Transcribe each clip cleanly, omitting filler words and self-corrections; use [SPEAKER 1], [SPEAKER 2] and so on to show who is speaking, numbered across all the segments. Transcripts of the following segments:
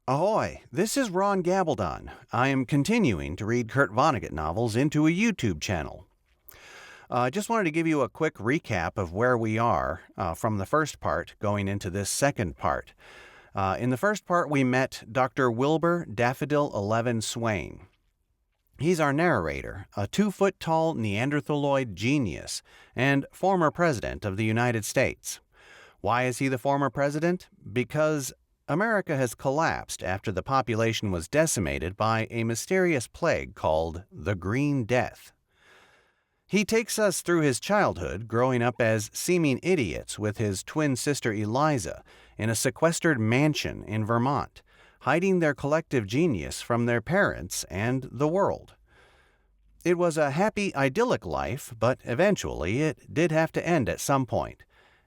[SPEAKER 1] Ahoy! This is Ron Gabaldon. I am continuing to read Kurt Vonnegut novels into a YouTube channel. I just wanted to give you a quick recap of where we are from the first part going into this second part. In the first part, we met Dr. Wilbur Daffodil-11 Swain. He's our narrator, a 2-foot-tall neanderthaloid genius and former president of the United States. Why is he the former president? Because America has collapsed after the population was decimated by a mysterious plague called the Green Death. He takes us through his childhood, growing up as seeming idiots with his twin sister Eliza in a sequestered mansion in Vermont, hiding their collective genius from their parents and the world. It was a happy, idyllic life, but eventually it did have to end at some point,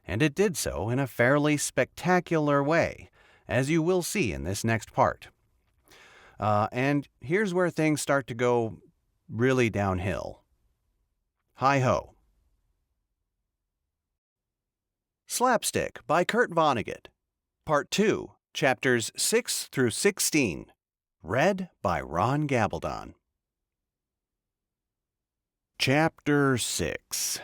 [SPEAKER 1] and it did so in a fairly spectacular way, as you will see in this next part. And here's where things start to go really downhill. Hi-ho. Slapstick by Kurt Vonnegut. Part 2, Chapters 6 through 16. Read by Ron Gabaldon. Chapter 6.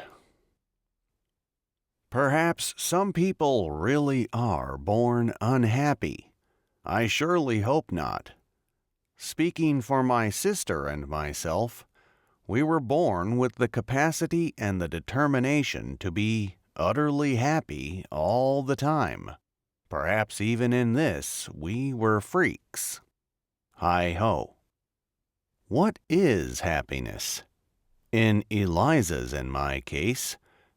[SPEAKER 1] Perhaps some people really are born unhappy. I surely hope not. Speaking for my sister and myself, we were born with the capacity and the determination to be utterly happy all the time. Perhaps even in this we were freaks. Hi-ho. What is happiness? In Eliza's and my case,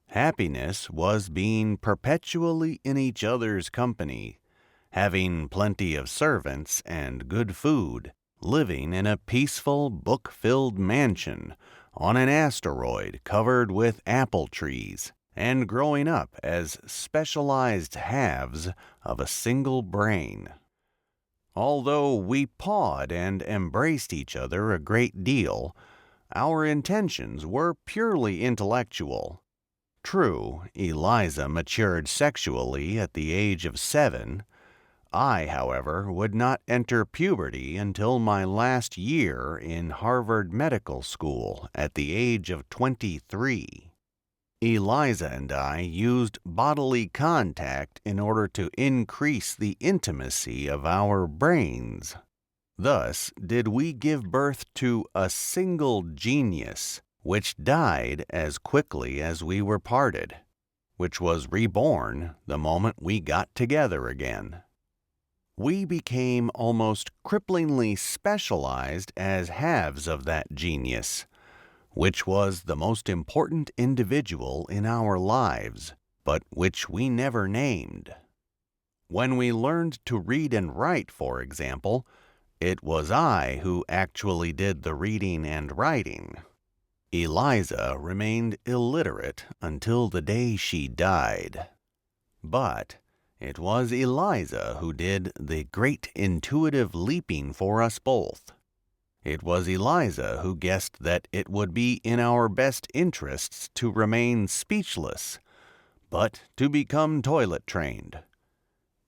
[SPEAKER 1] happiness was being perpetually in each other's company, having plenty of servants and good food, living in a peaceful, book-filled mansion on an asteroid covered with apple trees, and growing up as specialized halves of a single brain. Although we pawed and embraced each other a great deal, our intentions were purely intellectual. True, Eliza matured sexually at the age of 7. I, however, would not enter puberty until my last year in Harvard Medical School at the age of 23. Eliza and I used bodily contact in order to increase the intimacy of our brains. Thus did we give birth to a single genius, which died as quickly as we were parted, which was reborn the moment we got together again. We became almost cripplingly specialized as halves of that genius, which was the most important individual in our lives, but which we never named. When we learned to read and write, for example, it was I who actually did the reading and writing. Eliza remained illiterate until the day she died. But it was Eliza who did the great intuitive leaping for us both. It was Eliza who guessed that it would be in our best interests to remain speechless, but to become toilet-trained.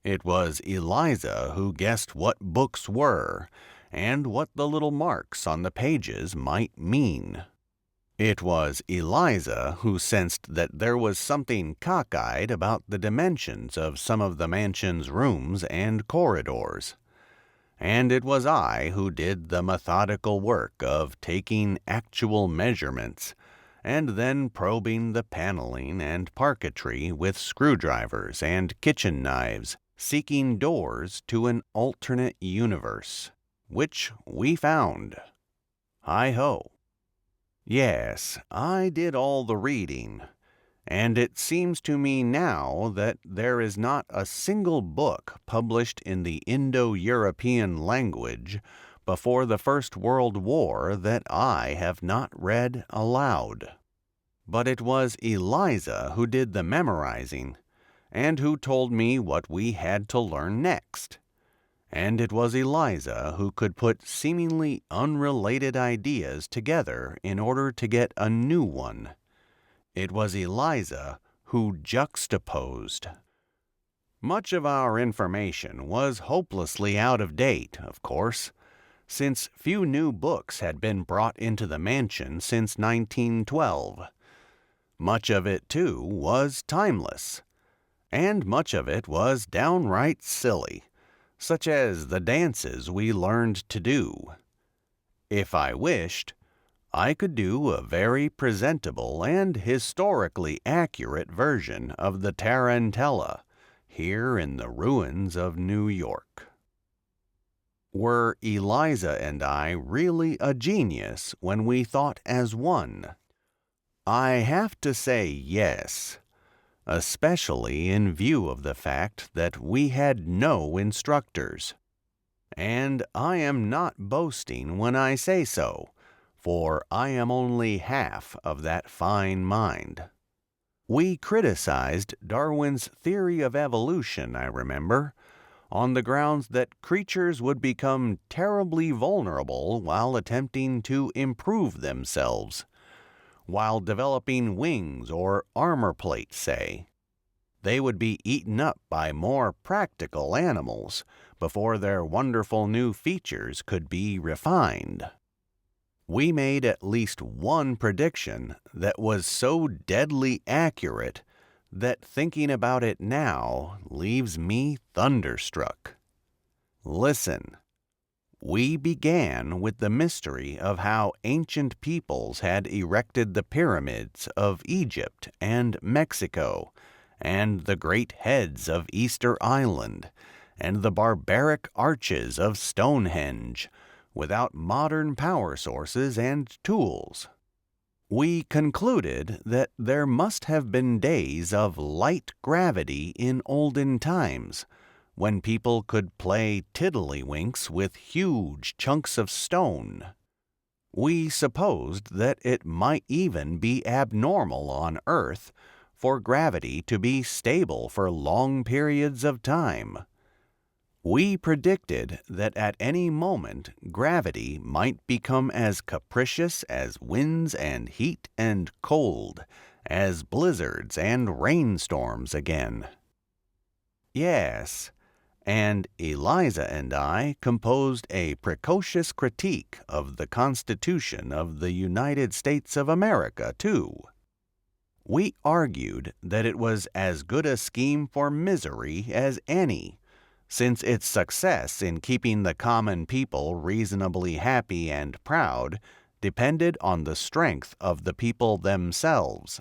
[SPEAKER 1] It was Eliza who guessed what books were, and what the little marks on the pages might mean. It was Eliza who sensed that there was something cockeyed about the dimensions of some of the mansion's rooms and corridors. And it was I who did the methodical work of taking actual measurements, and then probing the paneling and parquetry with screwdrivers and kitchen knives, seeking doors to an alternate universe, which we found. Hi-ho. Yes, I did all the reading, and it seems to me now that there is not a single book published in the Indo-European language before the First World War that I have not read aloud. But it was Eliza who did the memorizing, and who told me what we had to learn next. And it was Eliza who could put seemingly unrelated ideas together in order to get a new one. It was Eliza who juxtaposed. Much of our information was hopelessly out of date, of course, since few new books had been brought into the mansion since 1912. Much of it, too, was timeless, and much of it was downright silly, such as the dances we learned to do. If I wished, I could do a very presentable and historically accurate version of the tarantella here in the ruins of New York. Were Eliza and I really a genius when we thought as one? I have to say yes, especially in view of the fact that we had no instructors. And I am not boasting when I say so, for I am only half of that fine mind. We criticized Darwin's theory of evolution, I remember, on the grounds that creatures would become terribly vulnerable while attempting to improve themselves, while developing wings or armor plate, say. They would be eaten up by more practical animals before their wonderful new features could be refined. We made at least one prediction that was so deadly accurate that thinking about it now leaves me thunderstruck. Listen, we began with the mystery of how ancient peoples had erected the pyramids of Egypt and Mexico, and the great heads of Easter Island, and the barbaric arches of Stonehenge, without modern power sources and tools. We concluded that there must have been days of light gravity in olden times, when people could play tiddlywinks with huge chunks of stone. We supposed that it might even be abnormal on Earth for gravity to be stable for long periods of time. We predicted that at any moment gravity might become as capricious as winds and heat and cold, as blizzards and rainstorms again. Yes, and Eliza and I composed a precocious critique of the Constitution of the United States of America, too. We argued that it was as good a scheme for misery as any, since its success in keeping the common people reasonably happy and proud depended on the strength of the people themselves.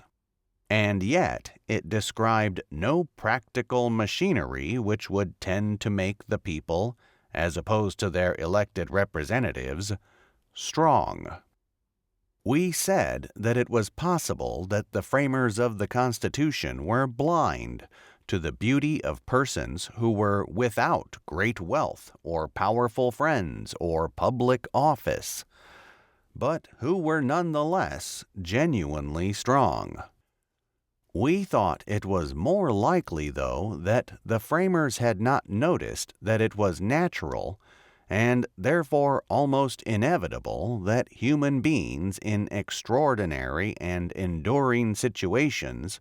[SPEAKER 1] And yet it described no practical machinery which would tend to make the people, as opposed to their elected representatives, strong. We said that it was possible that the framers of the Constitution were blind to the beauty of persons who were without great wealth or powerful friends or public office, but who were nonetheless genuinely strong. We thought it was more likely, though, that the framers had not noticed that it was natural and therefore almost inevitable that human beings in extraordinary and enduring situations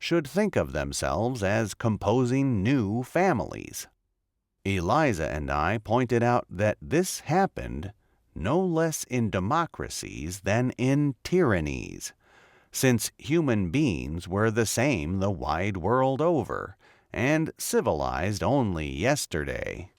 [SPEAKER 1] should think of themselves as composing new families. Eliza and I pointed out that this happened no less in democracies than in tyrannies, since human beings were the same the wide world over, and civilized only yesterday.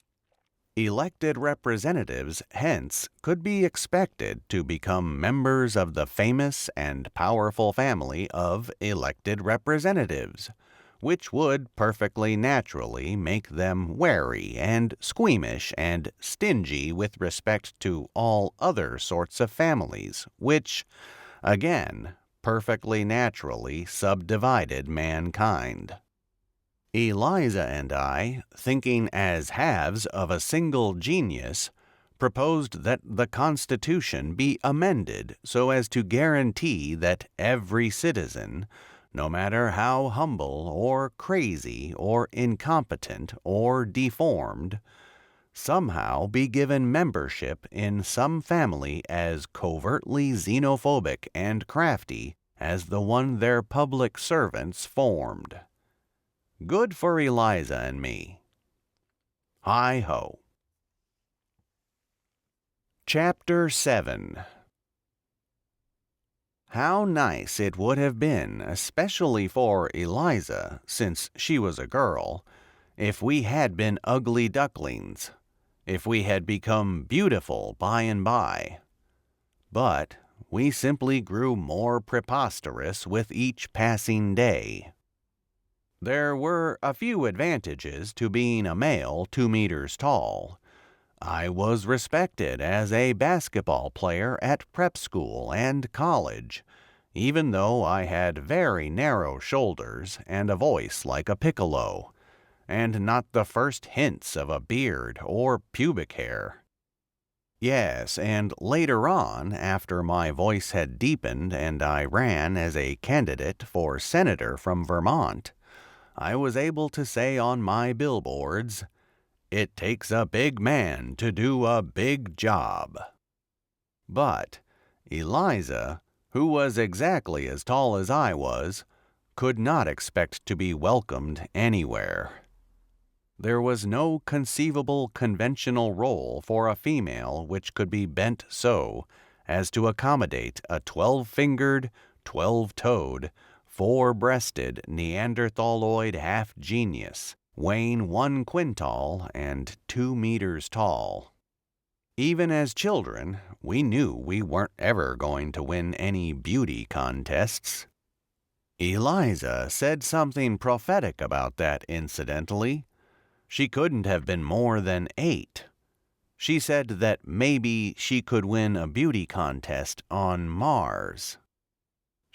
[SPEAKER 1] Elected representatives hence could be expected to become members of the famous and powerful family of elected representatives, which would perfectly naturally make them wary and squeamish and stingy with respect to all other sorts of families, which, again, perfectly naturally subdivided mankind. Eliza and I, thinking as halves of a single genius, proposed that the Constitution be amended so as to guarantee that every citizen, no matter how humble or crazy or incompetent or deformed, somehow be given membership in some family as covertly xenophobic and crafty as the one their public servants formed. Good for Eliza and me. Hi-ho. Chapter 7. How nice it would have been, especially for Eliza, since she was a girl, if we had been ugly ducklings, if we had become beautiful by and by. But we simply grew more preposterous with each passing day. There were a few advantages to being a male 2 meters tall. I was respected as a basketball player at prep school and college, even though I had very narrow shoulders and a voice like a piccolo, and not the first hints of a beard or pubic hair. Yes, and later on, after my voice had deepened and I ran as a candidate for senator from Vermont, I was able to say on my billboards, "It takes a big man to do a big job." But Eliza, who was exactly as tall as I was, could not expect to be welcomed anywhere. There was no conceivable conventional role for a female which could be bent so as to accommodate a 12-fingered, 12-toed, 4-breasted neanderthaloid half-genius, weighing 1 quintal and 2 meters tall. Even as children, we knew we weren't ever going to win any beauty contests. Eliza said something prophetic about that incidentally. She couldn't have been more than 8. She said that maybe she could win a beauty contest on Mars.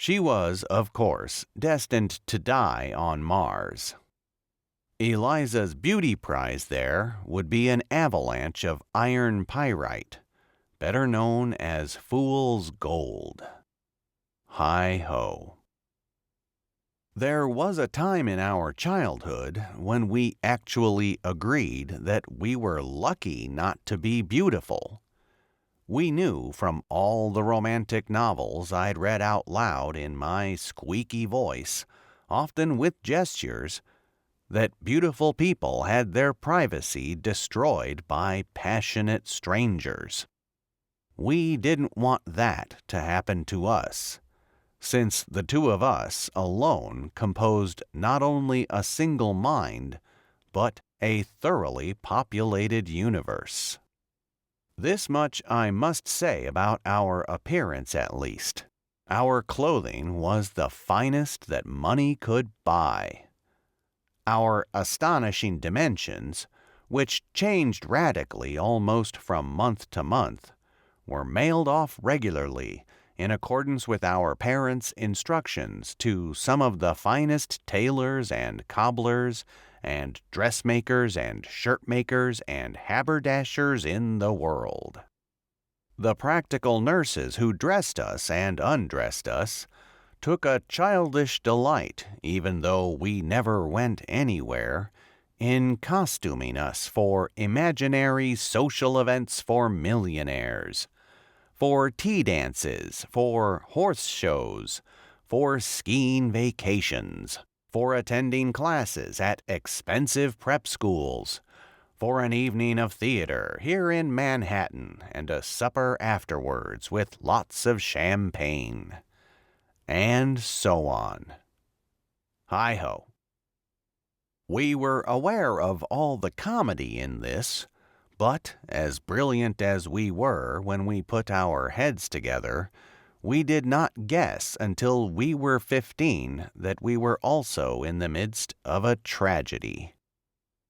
[SPEAKER 1] She was, of course, destined to die on Mars. Eliza's beauty prize there would be an avalanche of iron pyrite, better known as fool's gold. Hi-ho. There was a time in our childhood when we actually agreed that we were lucky not to be beautiful. We knew from all the romantic novels I'd read out loud in my squeaky voice, often with gestures, that beautiful people had their privacy destroyed by passionate strangers. We didn't want that to happen to us, since the two of us alone composed not only a single mind, but a thoroughly populated universe. This much I must say about our appearance at least. Our clothing was the finest that money could buy. Our astonishing dimensions, which changed radically almost from month to month, were mailed off regularly in accordance with our parents' instructions to some of the finest tailors and cobblers and dressmakers and shirtmakers and haberdashers in the world. The practical nurses who dressed us and undressed us took a childish delight, even though we never went anywhere, in costuming us for imaginary social events for millionaires, for tea dances, for horse shows, for skiing vacations, for attending classes at expensive prep schools, for an evening of theater here in Manhattan and a supper afterwards with lots of champagne. And so on. Hi-ho. We were aware of all the comedy in this, but as brilliant as we were when we put our heads together, we did not guess until we were 15 that we were also in the midst of a tragedy.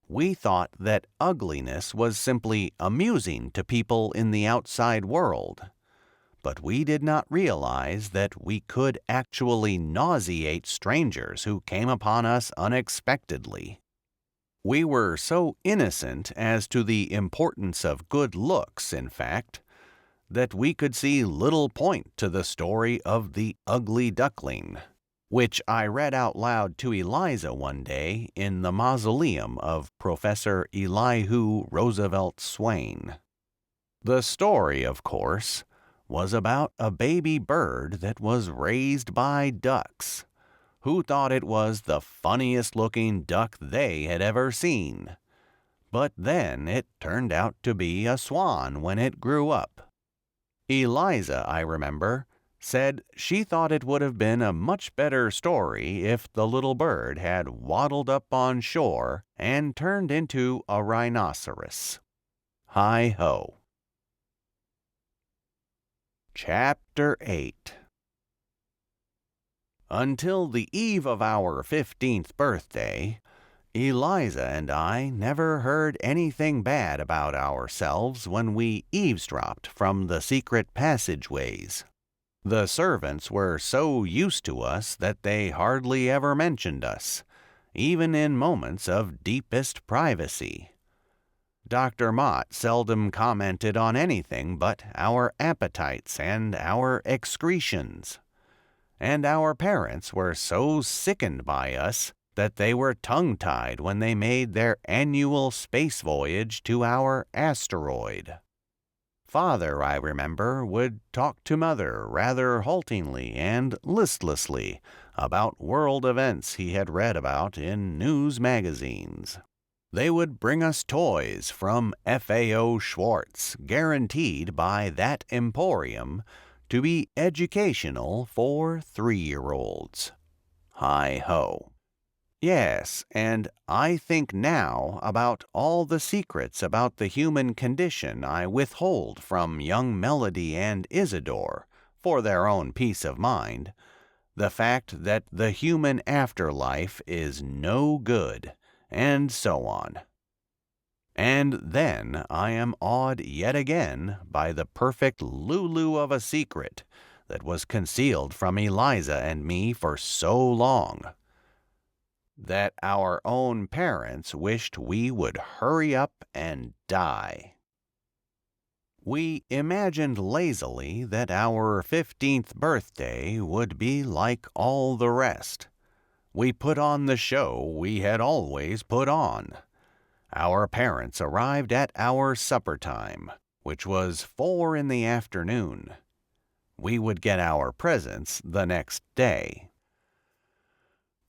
[SPEAKER 1] We thought that ugliness was simply amusing to people in the outside world, but we did not realize that we could actually nauseate strangers who came upon us unexpectedly. We were so innocent as to the importance of good looks, in fact, that we could see little point to the story of the ugly duckling, which I read out loud to Eliza one day in the mausoleum of Professor Elihu Roosevelt Swain. The story, of course, was about a baby bird that was raised by ducks, who thought it was the funniest-looking duck they had ever seen. But then it turned out to be a swan when it grew up. Eliza, I remember, said she thought it would have been a much better story if the little bird had waddled up on shore and turned into a rhinoceros. Hi-ho. Chapter 8. Until the eve of our 15th birthday, Eliza and I never heard anything bad about ourselves when we eavesdropped from the secret passageways. The servants were so used to us that they hardly ever mentioned us, even in moments of deepest privacy. Dr. Mott seldom commented on anything but our appetites and our excretions. And our parents were so sickened by us that they were tongue-tied when they made their annual space voyage to our asteroid. Father, I remember, would talk to Mother rather haltingly and listlessly about world events he had read about in news magazines. They would bring us toys from F.A.O. Schwartz, guaranteed by that emporium to be educational for 3-year-olds. Hi-ho. Yes, and I think now about all the secrets about the human condition I withhold from young Melody and Isidore, for their own peace of mind, the fact that the human afterlife is no good, and so on. And then I am awed yet again by the perfect Lulu of a secret that was concealed from Eliza and me for so long, that our own parents wished we would hurry up and die. We imagined lazily that our 15th birthday would be like all the rest. We put on the show we had always put on. Our parents arrived at our supper time, which was 4 in the afternoon. We would get our presents the next day.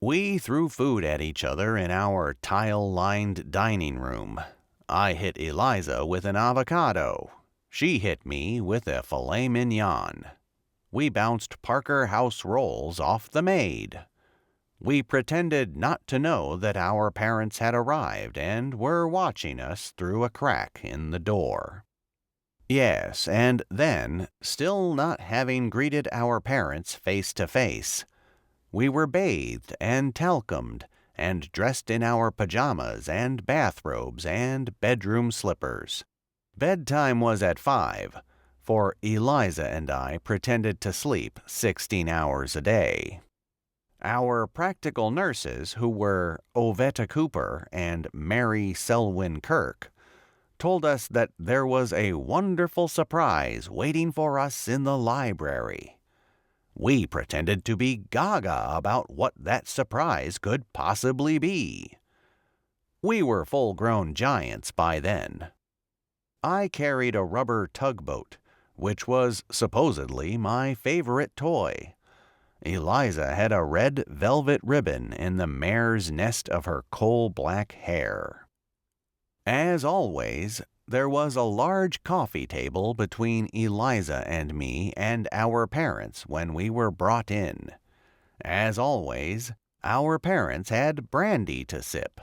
[SPEAKER 1] We threw food at each other in our tile-lined dining room. I hit Eliza with an avocado. She hit me with a filet mignon. We bounced Parker House rolls off the maid. We pretended not to know that our parents had arrived and were watching us through a crack in the door. Yes, and then, still not having greeted our parents face to face, we were bathed and talcumed and dressed in our pajamas and bathrobes and bedroom slippers. Bedtime was at 5, for Eliza and I pretended to sleep 16 hours a day. Our practical nurses, who were Ovetta Cooper and Mary Selwyn Kirk, told us that there was a wonderful surprise waiting for us in the library. We pretended to be gaga about what that surprise could possibly be. We were full-grown giants by then. I carried a rubber tugboat, which was supposedly my favorite toy. Eliza had a red velvet ribbon in the mare's nest of her coal-black hair. As always, there was a large coffee table between Eliza and me and our parents when we were brought in. As always, our parents had brandy to sip.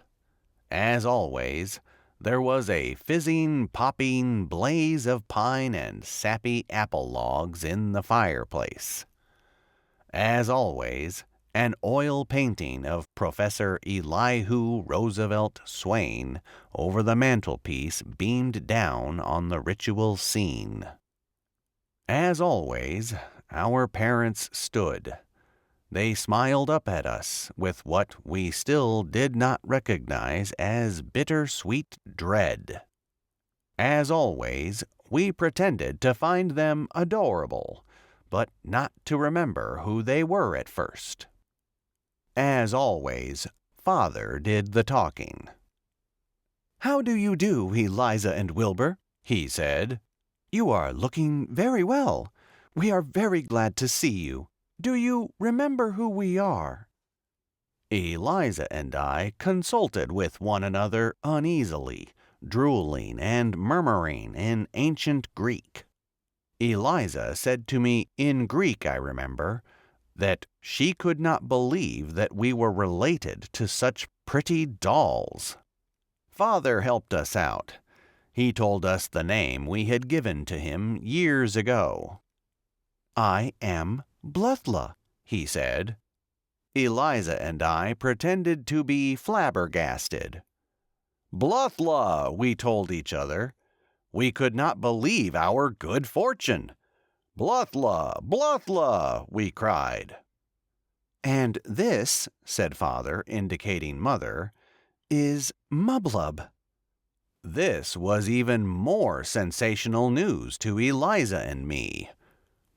[SPEAKER 1] As always, there was a fizzing, popping blaze of pine and sappy apple logs in the fireplace. As always, an oil painting of Professor Elihu Roosevelt Swain over the mantelpiece beamed down on the ritual scene. As always, our parents stood. They smiled up at us with what we still did not recognize as bittersweet dread. As always, we pretended to find them adorable, but not to remember who they were at first. As always, Father did the talking. "How do you do, Eliza and Wilbur?" he said. "You are looking very well. We are very glad to see you. Do you remember who we are?" Eliza and I consulted with one another uneasily, drooling and murmuring in ancient Greek. Eliza said to me in Greek, I remember, that she could not believe that we were related to such pretty dolls. Father helped us out. He told us the name we had given to him years ago. "I am Bluthla," he said. Eliza and I pretended to be flabbergasted. "Bluthla," we told each other. We could not believe our good fortune. "Bluthla, Bluthla," we cried. "And this," said Father, indicating Mother, "is Mublub." This was even more sensational news to Eliza and me.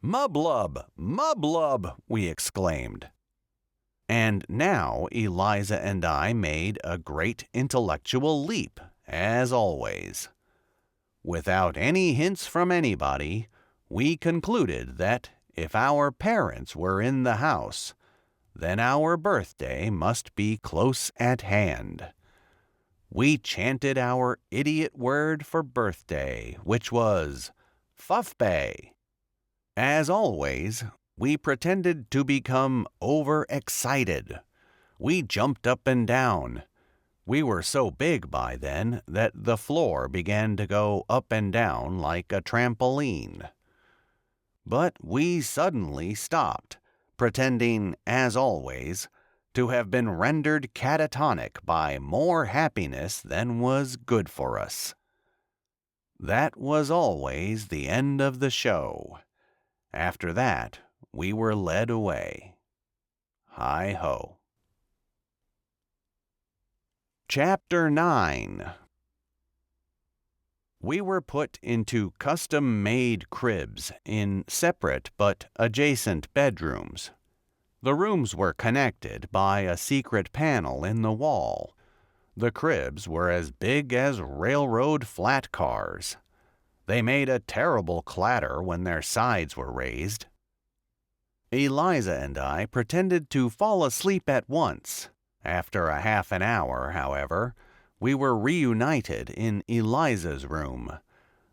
[SPEAKER 1] "Mublub, Mublub," we exclaimed. And now Eliza and I made a great intellectual leap, as always. Without any hints from anybody, we concluded that if our parents were in the house, then our birthday must be close at hand. We chanted our idiot word for birthday, which was Fuffbay. As always, we pretended to become overexcited. We jumped up and down. We were so big by then that the floor began to go up and down like a trampoline. But we suddenly stopped, pretending, as always, to have been rendered catatonic by more happiness than was good for us. That was always the end of the show. After that, we were led away. Hi-ho. Chapter 9. We were put into custom-made cribs in separate but adjacent bedrooms. The rooms were connected by a secret panel in the wall. The cribs were as big as railroad flat cars. They made a terrible clatter when their sides were raised. Eliza and I pretended to fall asleep at once. After a half an hour, however, we were reunited in Eliza's room.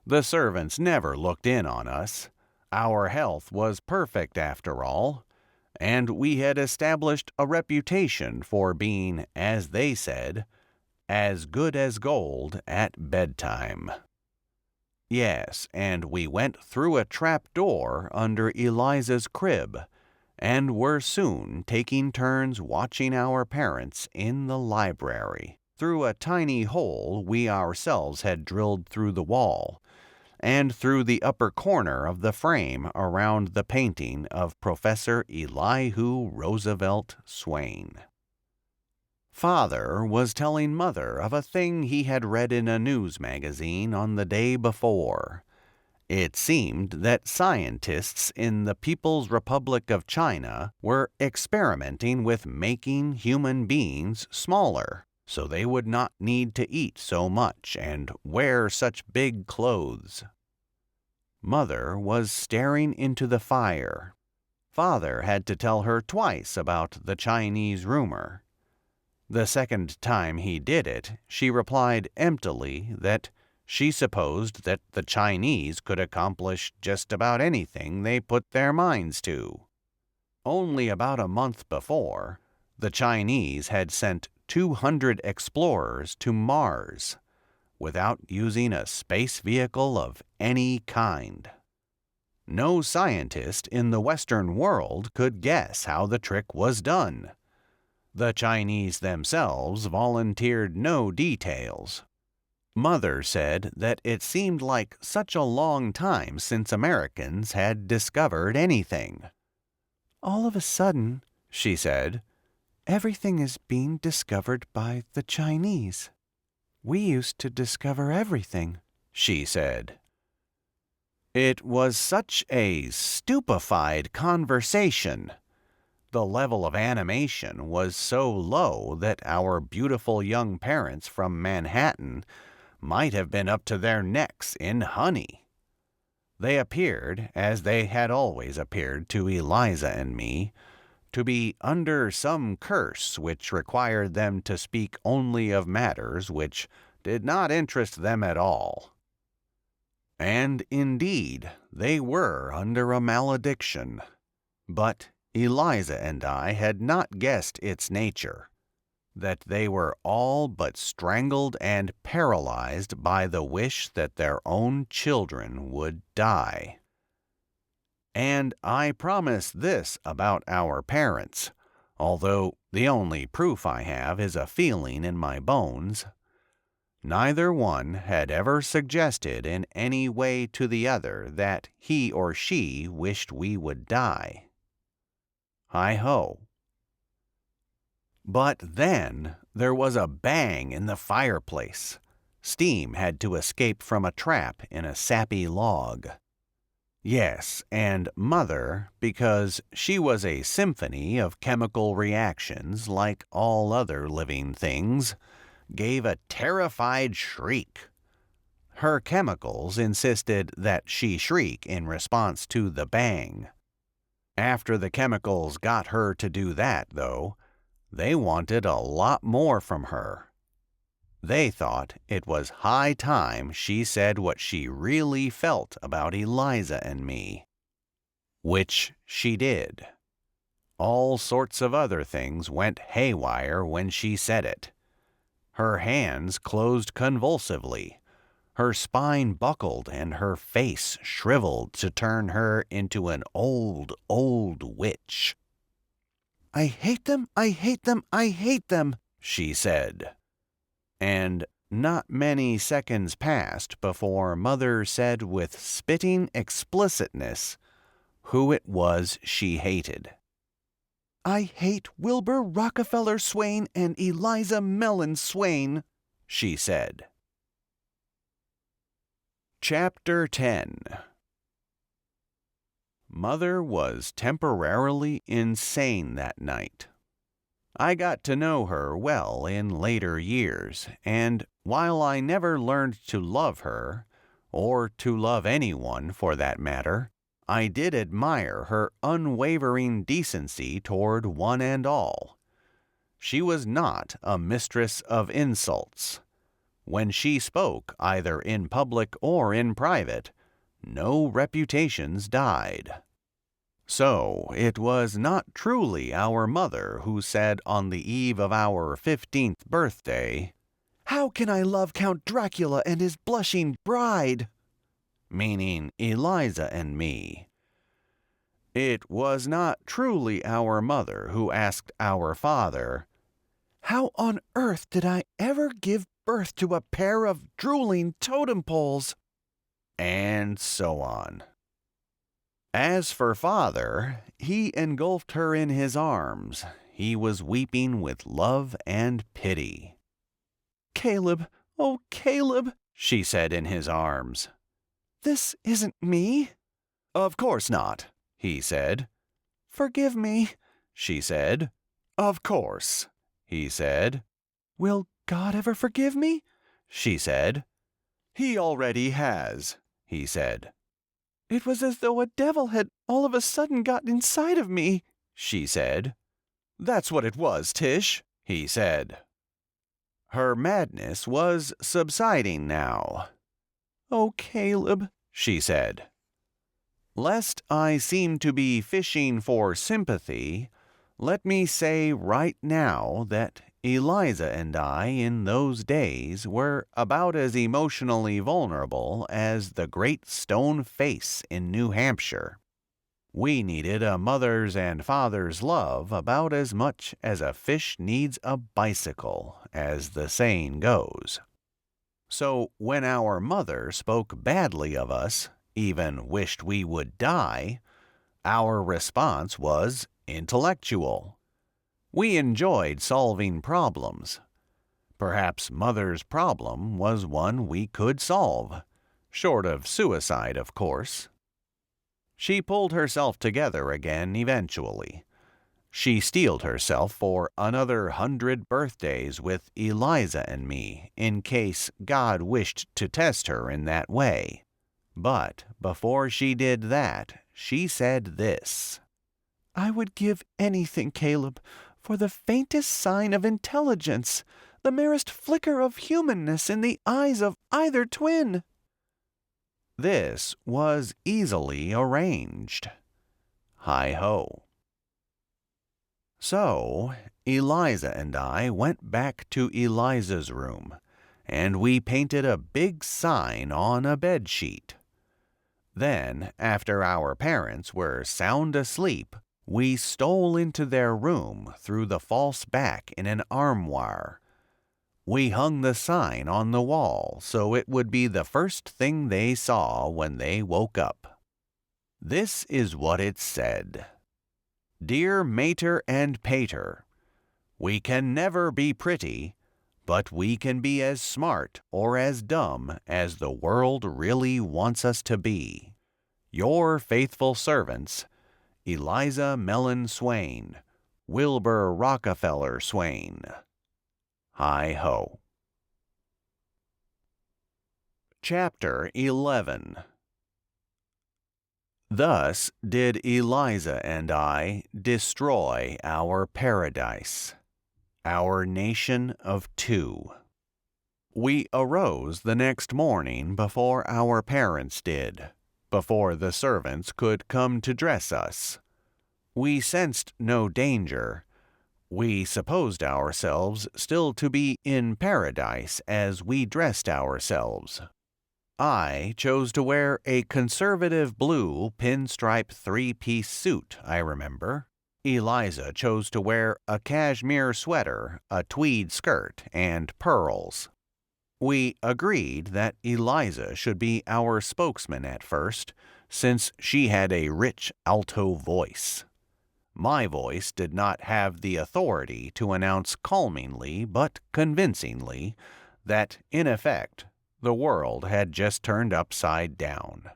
[SPEAKER 1] The servants never looked in on us. Our health was perfect after all, and we had established a reputation for being, as they said, as good as gold at bedtime. Yes, and we went through a trap door under Eliza's crib, and were soon taking turns watching our parents in the library, through a tiny hole we ourselves had drilled through the wall, and through the upper corner of the frame around the painting of Professor Elihu Roosevelt Swain. Father was telling Mother of a thing he had read in a news magazine on the day before. It seemed that scientists in the People's Republic of China were experimenting with making human beings smaller, so they would not need to eat so much and wear such big clothes. Mother was staring into the fire. Father had to tell her twice about the Chinese rumor. The second time he did it, she replied emptily that she supposed that the Chinese could accomplish just about anything they put their minds to. Only about a month before, the Chinese had sent 200 explorers to Mars, without using a space vehicle of any kind. No scientist in the Western world could guess how the trick was done. The Chinese themselves volunteered no details. Mother said that it seemed like such a long time since Americans had discovered anything. "All of a sudden," she said, "everything is being discovered by the Chinese. We used to discover everything," she said. It was such a stupefied conversation. The level of animation was so low that our beautiful young parents from Manhattan might have been up to their necks in honey. They appeared, as they had always appeared to Eliza and me, to be under some curse which required them to speak only of matters which did not interest them at all. And indeed, they were under a malediction. But Eliza and I had not guessed its nature, that they were all but strangled and paralyzed by the wish that their own children would die. And I promise this about our parents, although the only proof I have is a feeling in my bones. Neither one had ever suggested in any way to the other that he or she wished we would die. Hi-ho. But then there was a bang in the fireplace. Steam had to escape from a trap in a sappy log. Yes, and Mother, because she was a symphony of chemical reactions like all other living things, gave a terrified shriek. Her chemicals insisted that she shriek in response to the bang. After the chemicals got her to do that, though, they wanted a lot more from her. They thought it was high time she said what she really felt about Eliza and me. Which she did. All sorts of other things went haywire when she said it. Her hands closed convulsively, her spine buckled, and her face shriveled to turn her into an old, old witch. "I hate them, I hate them, I hate them," she said. And not many seconds passed before Mother said with spitting explicitness who it was she hated. "I hate Wilbur Rockefeller Swain and Eliza Mellon Swain," she said. Chapter 10. Mother was temporarily insane that night. I got to know her well in later years, and while I never learned to love her, or to love anyone for that matter, I did admire her unwavering decency toward one and all. She was not a mistress of insults. When she spoke, either in public or in private, no reputations died. So it was not truly our mother who said on the eve of our 15th birthday, "How can I love Count Dracula and his blushing bride?" meaning Eliza and me. It was not truly our mother who asked our father, "How on earth did I ever give birth to a pair of drooling totem poles?" And so on. As for father, he engulfed her in his arms. He was weeping with love and pity. "Caleb, oh Caleb," she said in his arms. "This isn't me." "Of course not," he said. "Forgive me," she said. "Of course," he said. "Will God ever forgive me?" she said. "He already has," he said. "It was as though a devil had all of a sudden got inside of me," she said. "That's what it was, Tish," he said. Her madness was subsiding now. "Oh, Caleb," she said. Lest I seem to be fishing for sympathy, let me say right now that Eliza and I in those days were about as emotionally vulnerable as the Great Stone Face in New Hampshire. We needed a mother's and father's love about as much as a fish needs a bicycle, as the saying goes. So when our mother spoke badly of us, even wished we would die, our response was intellectual. We enjoyed solving problems. Perhaps Mother's problem was one we could solve, short of suicide, of course. She pulled herself together again eventually. She steeled herself for another 100 birthdays with Eliza and me, in case God wished to test her in that way. But before she did that, she said this:
[SPEAKER 2] I would give anything, Caleb, for the faintest sign of intelligence, the merest flicker of humanness in the eyes of either twin."
[SPEAKER 1] This was easily arranged. Hi-ho. So, Eliza and I went back to Eliza's room, and we painted a big sign on a bedsheet. Then, after our parents were sound asleep, we stole into their room through the false back in an armoire. We hung the sign on the wall so it would be the first thing they saw when they woke up. This is what it said. "Dear Mater and Pater, we can never be pretty, but we can be as smart or as dumb as the world really wants us to be. Your faithful servants, Eliza Mellon Swain, Wilbur Rockefeller Swain." Hi-ho. Chapter 11. Thus did Eliza and I destroy our paradise, our nation of two. We arose the next morning before our parents did, before the servants could come to dress us. We sensed no danger. We supposed ourselves still to be in paradise as we dressed ourselves. I chose to wear a conservative blue pinstripe three-piece suit, I remember. Eliza chose to wear a cashmere sweater, a tweed skirt, and pearls. We agreed that Eliza should be our spokesman at first, since she had a rich alto voice. My voice did not have the authority to announce calmingly but convincingly that, in effect, the world had just turned upside down.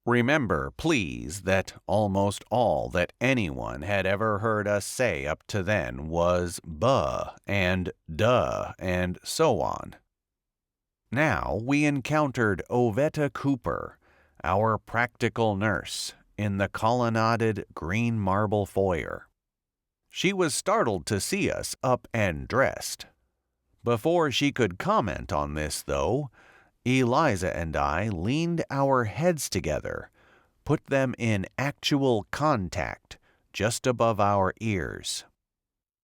[SPEAKER 1] Remember, please, that almost all that anyone had ever heard us say up to then was buh and duh and so on. Now we encountered Ovetta Cooper, our practical nurse, in the colonnaded green marble foyer. She was startled to see us up and dressed. Before she could comment on this, though, Eliza and I leaned our heads together, put them in actual contact just above our ears.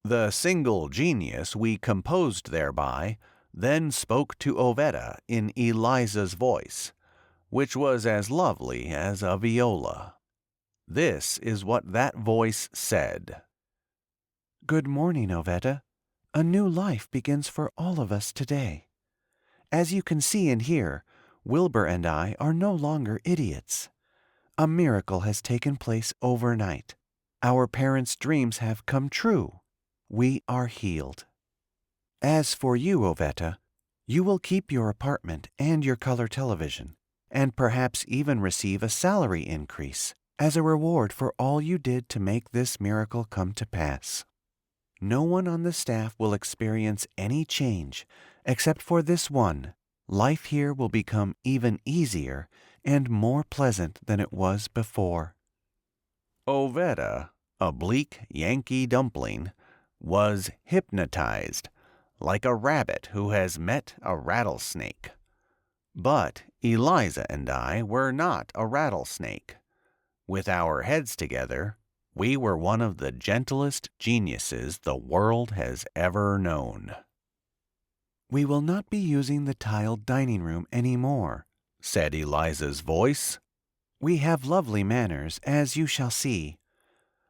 [SPEAKER 1] The single genius we composed thereby then spoke to Ovetta in Eliza's voice, which was as lovely as a viola. This is what that voice said.
[SPEAKER 2] "Good morning, Ovetta. A new life begins for all of us today. As you can see and hear, Wilbur and I are no longer idiots. A miracle has taken place overnight. Our parents' dreams have come true. We are healed. As for you, Ovetta, you will keep your apartment and your color television, and perhaps even receive a salary increase as a reward for all you did to make this miracle come to pass. No one on the staff will experience any change except for this one. Life here will become even easier and more pleasant than it was before."
[SPEAKER 1] Ovetta, a bleak Yankee dumpling, was hypnotized, like a rabbit who has met a rattlesnake. But Eliza and I were not a rattlesnake. With our heads together, we were one of the gentlest geniuses the world has ever known.
[SPEAKER 2] "We will not be using the tiled dining room any more,"
[SPEAKER 1] said Eliza's voice.
[SPEAKER 2] "We have lovely manners, as you shall see.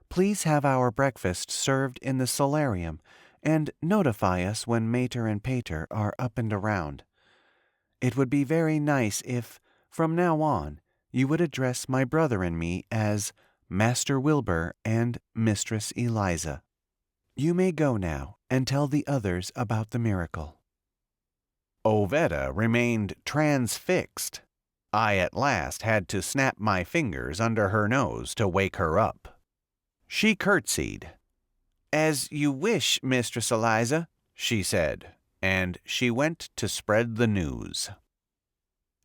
[SPEAKER 2] Please have our breakfast served in the solarium, and notify us when Mater and Pater are up and around. It would be very nice if, from now on, you would address my brother and me as Master Wilbur and Mistress Eliza. You may go now and tell the others about the miracle."
[SPEAKER 1] Ovetta remained transfixed. I at last had to snap my fingers under her nose to wake her up. She curtsied. "As you wish, Mistress Eliza," she said, and she went to spread the news.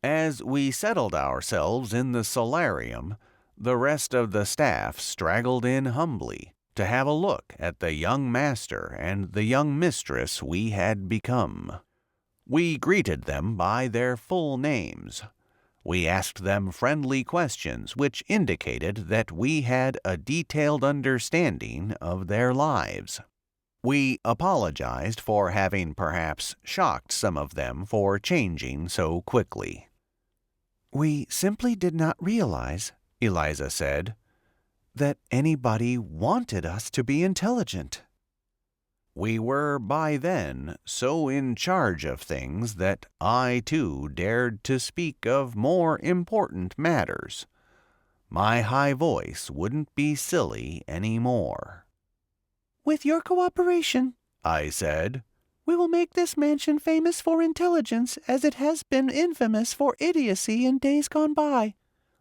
[SPEAKER 1] As we settled ourselves in the solarium, The rest of the staff straggled in humbly to have a look at the young master and the young mistress we had become. We greeted them by their full names. We asked them friendly questions which indicated that we had a detailed understanding of their lives. We apologized for having perhaps shocked some of them for changing so quickly.
[SPEAKER 2] "We simply did not realize," Eliza said, "that anybody wanted us to be intelligent."
[SPEAKER 1] We were by then so in charge of things that I too dared to speak of more important matters. My high voice wouldn't be silly any more.
[SPEAKER 2] "With your cooperation,"
[SPEAKER 1] I said,
[SPEAKER 2] "we will make this mansion famous for intelligence as it has been infamous for idiocy in days gone by.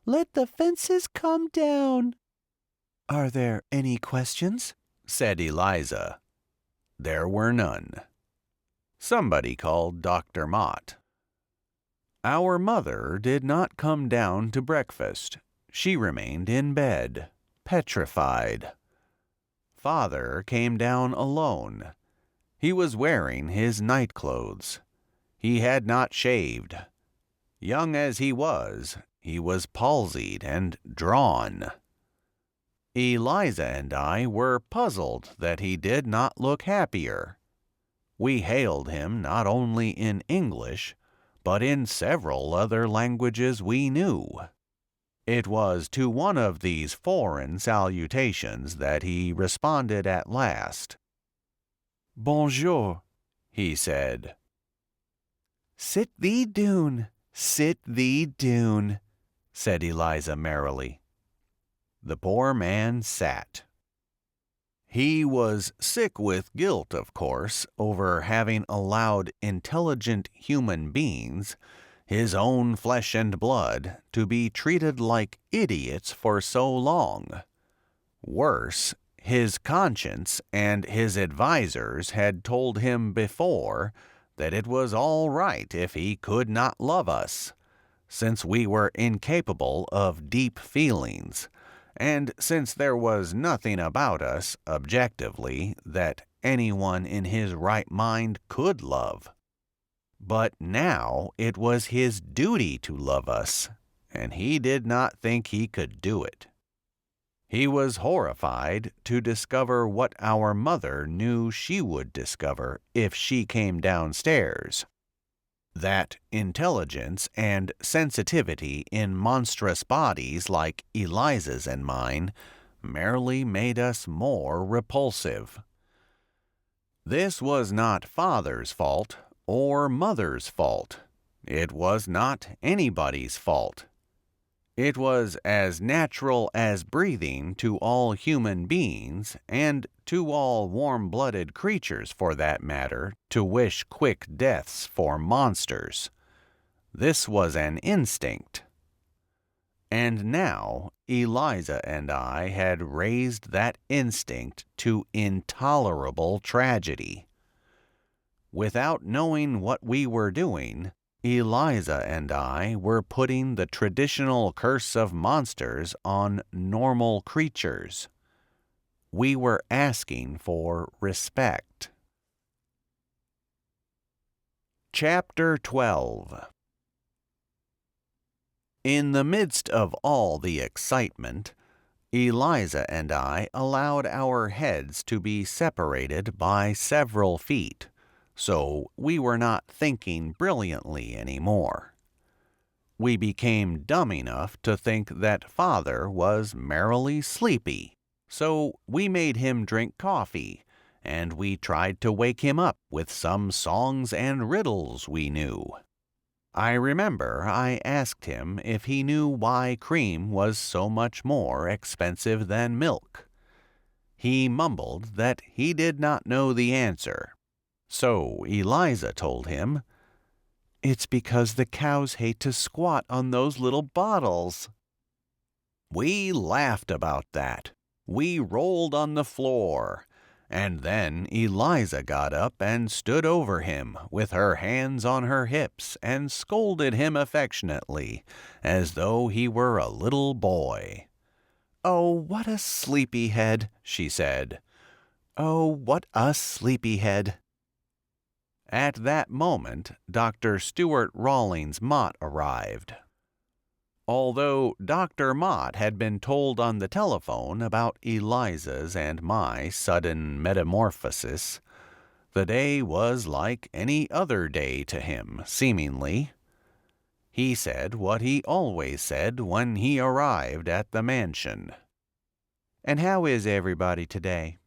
[SPEAKER 2] Let the fences come down." "Are there any questions?"
[SPEAKER 1] said Eliza. There were none. Somebody called Dr. Mott. Our mother did not come down to breakfast. She remained in bed, petrified. Father came down alone. He was wearing his nightclothes. He had not shaved. Young as he was palsied and drawn. Eliza and I were puzzled that he did not look happier. We hailed him not only in English, but in several other languages we knew. It was to one of these foreign salutations that he responded at last.
[SPEAKER 2] "Bonjour,"
[SPEAKER 1] he said.
[SPEAKER 2] "Sit thee doon, said
[SPEAKER 1] Eliza merrily. The poor man sat. He was sick with guilt, of course, over having allowed intelligent human beings, his own flesh and blood, to be treated like idiots for so long. Worse, his conscience and his advisers had told him before that it was all right if he could not love us, since we were incapable of deep feelings, and since there was nothing about us, objectively, that anyone in his right mind could love. But now it was his duty to love us, and he did not think he could do it. He was horrified to discover what our mother knew she would discover if she came downstairs. That intelligence and sensitivity in monstrous bodies like Eliza's and mine merely made us more repulsive. This was not Father's fault or Mother's fault. It was not anybody's fault. It was as natural as breathing to all human beings, and to all warm-blooded creatures for that matter, to wish quick deaths for monsters. This was an instinct. And now Eliza and I had raised that instinct to intolerable tragedy. Without knowing what we were doing, Eliza and I were putting the traditional curse of monsters on normal creatures. We were asking for respect. Chapter 12. In the midst of all the excitement, Eliza and I allowed our heads to be separated by several feet, so we were not thinking brilliantly anymore. We became dumb enough to think that Father was merrily sleepy, so we made him drink coffee, and we tried to wake him up with some songs and riddles we knew. I remember I asked him if he knew why cream was so much more expensive than milk. He mumbled that he did not know the answer. So Eliza told him, "It's because the cows hate to squat on those little bottles." We laughed about that. We rolled on the floor. And then Eliza got up and stood over him with her hands on her hips and scolded him affectionately, as though he were a little boy.
[SPEAKER 2] "Oh, what a sleepyhead," she said. "Oh, what a sleepyhead."
[SPEAKER 1] At that moment, Dr. Stuart Rawlings Mott arrived. Although Dr. Mott had been told on the telephone about Eliza's and my sudden metamorphosis, the day was like any other day to him, seemingly. He said what he always said when he arrived at the mansion.
[SPEAKER 2] "And how is everybody today?"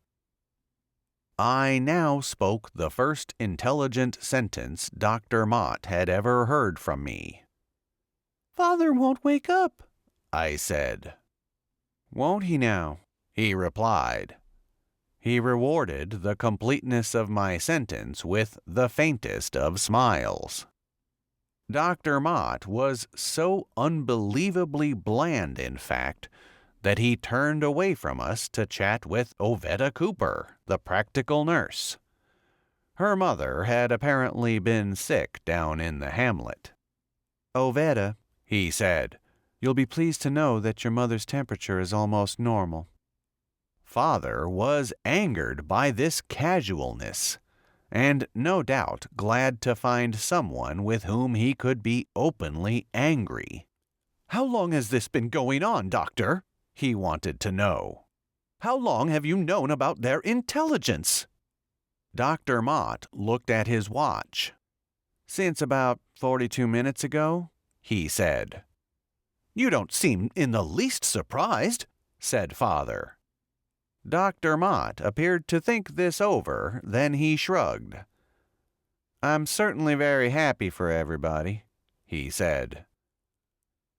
[SPEAKER 1] I now spoke the first intelligent sentence Dr. Mott had ever heard from me.
[SPEAKER 2] "Father won't wake up,"
[SPEAKER 1] I said.
[SPEAKER 2] "Won't he now?"
[SPEAKER 1] He replied. He rewarded the completeness of my sentence with the faintest of smiles. Dr. Mott was so unbelievably bland, in fact, that he turned away from us to chat with Ovetta Cooper, the practical nurse. Her mother had apparently been sick down in the hamlet.
[SPEAKER 2] "Ovetta,"
[SPEAKER 1] he said,
[SPEAKER 2] "you'll be pleased to know that your mother's temperature is almost normal."
[SPEAKER 1] Father was angered by this casualness, and no doubt glad to find someone with whom he could be openly angry. "How long has this been going on, Doctor?" he wanted to know. "How long have you known about their intelligence?" Dr. Mott looked at his watch.
[SPEAKER 2] "Since about 42 minutes ago,"
[SPEAKER 1] he said. "You don't seem in the least surprised," said Father. Dr. Mott appeared to think this over, then he shrugged.
[SPEAKER 2] "I'm certainly very happy for everybody,"
[SPEAKER 1] he said.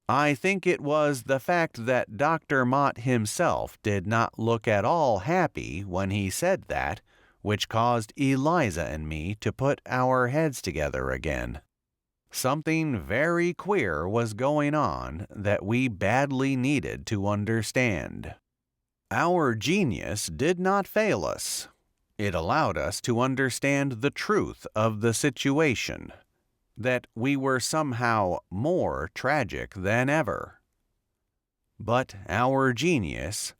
[SPEAKER 1] I think it was the fact that Dr. Mott himself did not look at all happy when he said that, which caused Eliza and me to put our heads together again. Something very queer was going on that we badly needed to understand. Our genius did not fail us. It allowed us to understand the truth of the situation, that we were somehow more tragic than ever. But our genius,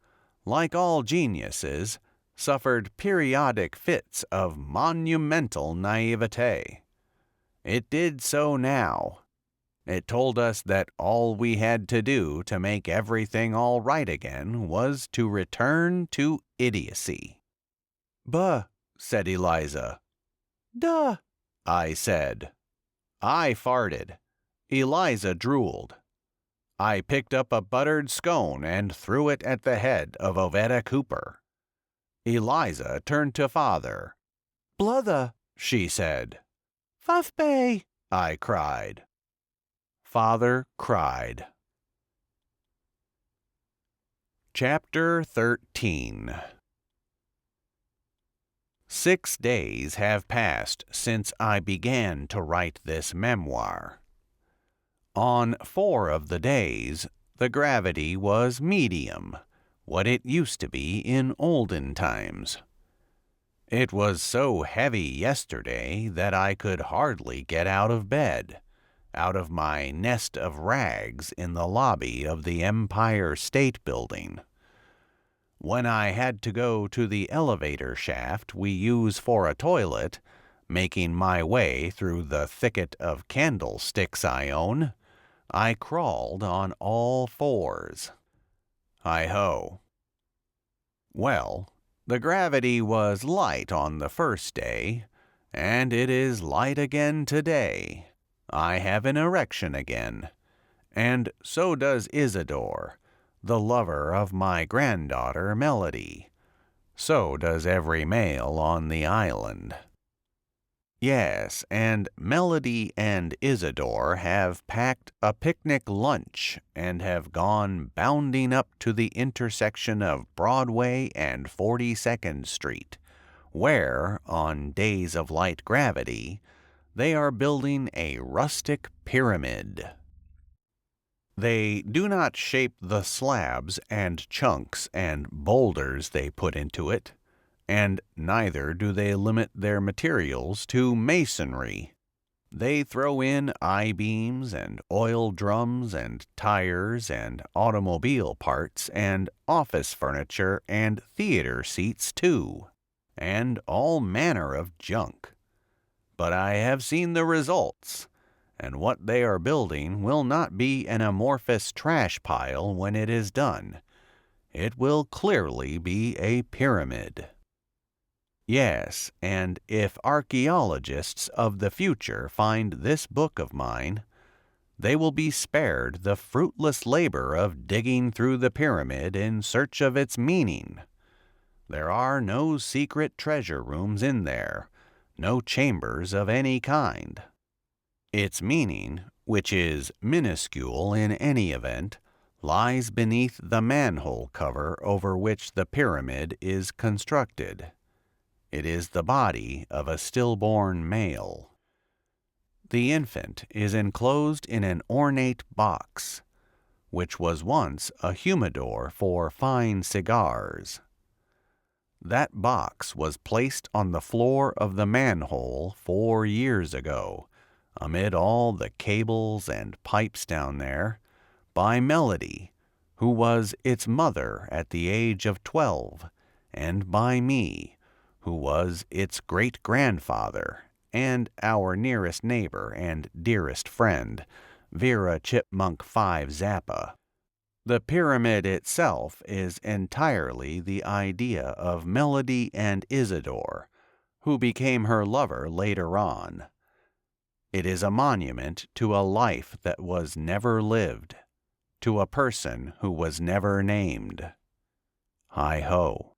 [SPEAKER 1] like all geniuses, suffered periodic fits of monumental naivete. It did so now. It told us that all we had to do to make everything all right again was to return to idiocy. "Buh," said Eliza.
[SPEAKER 2] "Duh,"
[SPEAKER 1] I said. I farted. Eliza drooled. I picked up a buttered scone and threw it at the head of Ovetta Cooper. Eliza turned to Father.
[SPEAKER 2] "Bluther,"
[SPEAKER 1] she said.
[SPEAKER 2] "Fuffbay,"
[SPEAKER 1] I cried. Father cried. Chapter 13. 6 days have passed since I began to write this memoir. On 4 of the days, the gravity was medium, what it used to be in olden times. It was so heavy yesterday that I could hardly get out of bed, out of my nest of rags in the lobby of the Empire State Building. When I had to go to the elevator shaft we use for a toilet, making my way through the thicket of candlesticks I own, I crawled on all 4s. Hi-ho. Well, the gravity was light on the first day, and it is light again today. I have an erection again, and so does Isidore, the lover of my granddaughter Melody. So does every male on the island. Yes, and Melody and Isidore have packed a picnic lunch and have gone bounding up to the intersection of Broadway and 42nd Street, where, on days of light gravity, they are building a rustic pyramid. They do not shape the slabs and chunks and boulders they put into it, and neither do they limit their materials to masonry. They throw in I-beams and oil drums and tires and automobile parts and office furniture and theater seats too, and all manner of junk. But I have seen the results, and what they are building will not be an amorphous trash pile when it is done. It will clearly be a pyramid. Yes, and if archaeologists of the future find this book of mine, they will be spared the fruitless labor of digging through the pyramid in search of its meaning. There are no secret treasure rooms in there, no chambers of any kind. Its meaning, which is minuscule in any event, lies beneath the manhole cover over which the pyramid is constructed. It is the body of a stillborn male. The infant is enclosed in an ornate box, which was once a humidor for fine cigars. That box was placed on the floor of the manhole 4 years ago, amid all the cables and pipes down there, by Melody, who was its mother at the age of 12, and by me, who was its great-grandfather, and our nearest neighbor and dearest friend, Vera Chipmunk 5 Zappa. The pyramid itself is entirely the idea of Melody and Isidore, who became her lover later on. It is a monument to a life that was never lived, to a person who was never named. Hi-ho.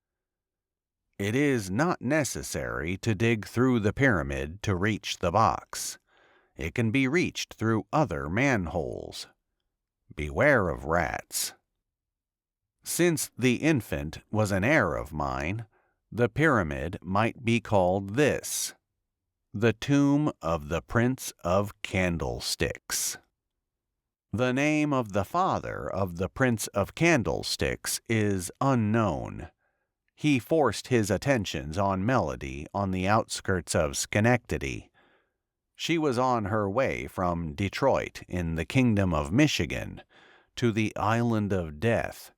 [SPEAKER 1] It is not necessary to dig through the pyramid to reach the box. It can be reached through other manholes. Beware of rats. Since the infant was an heir of mine, the pyramid might be called this: the tomb of the Prince of Candlesticks. The name of the father of the Prince of Candlesticks is unknown. He forced his attentions on Melody on the outskirts of Schenectady. She was on her way from Detroit in the Kingdom of Michigan to the Island of Death,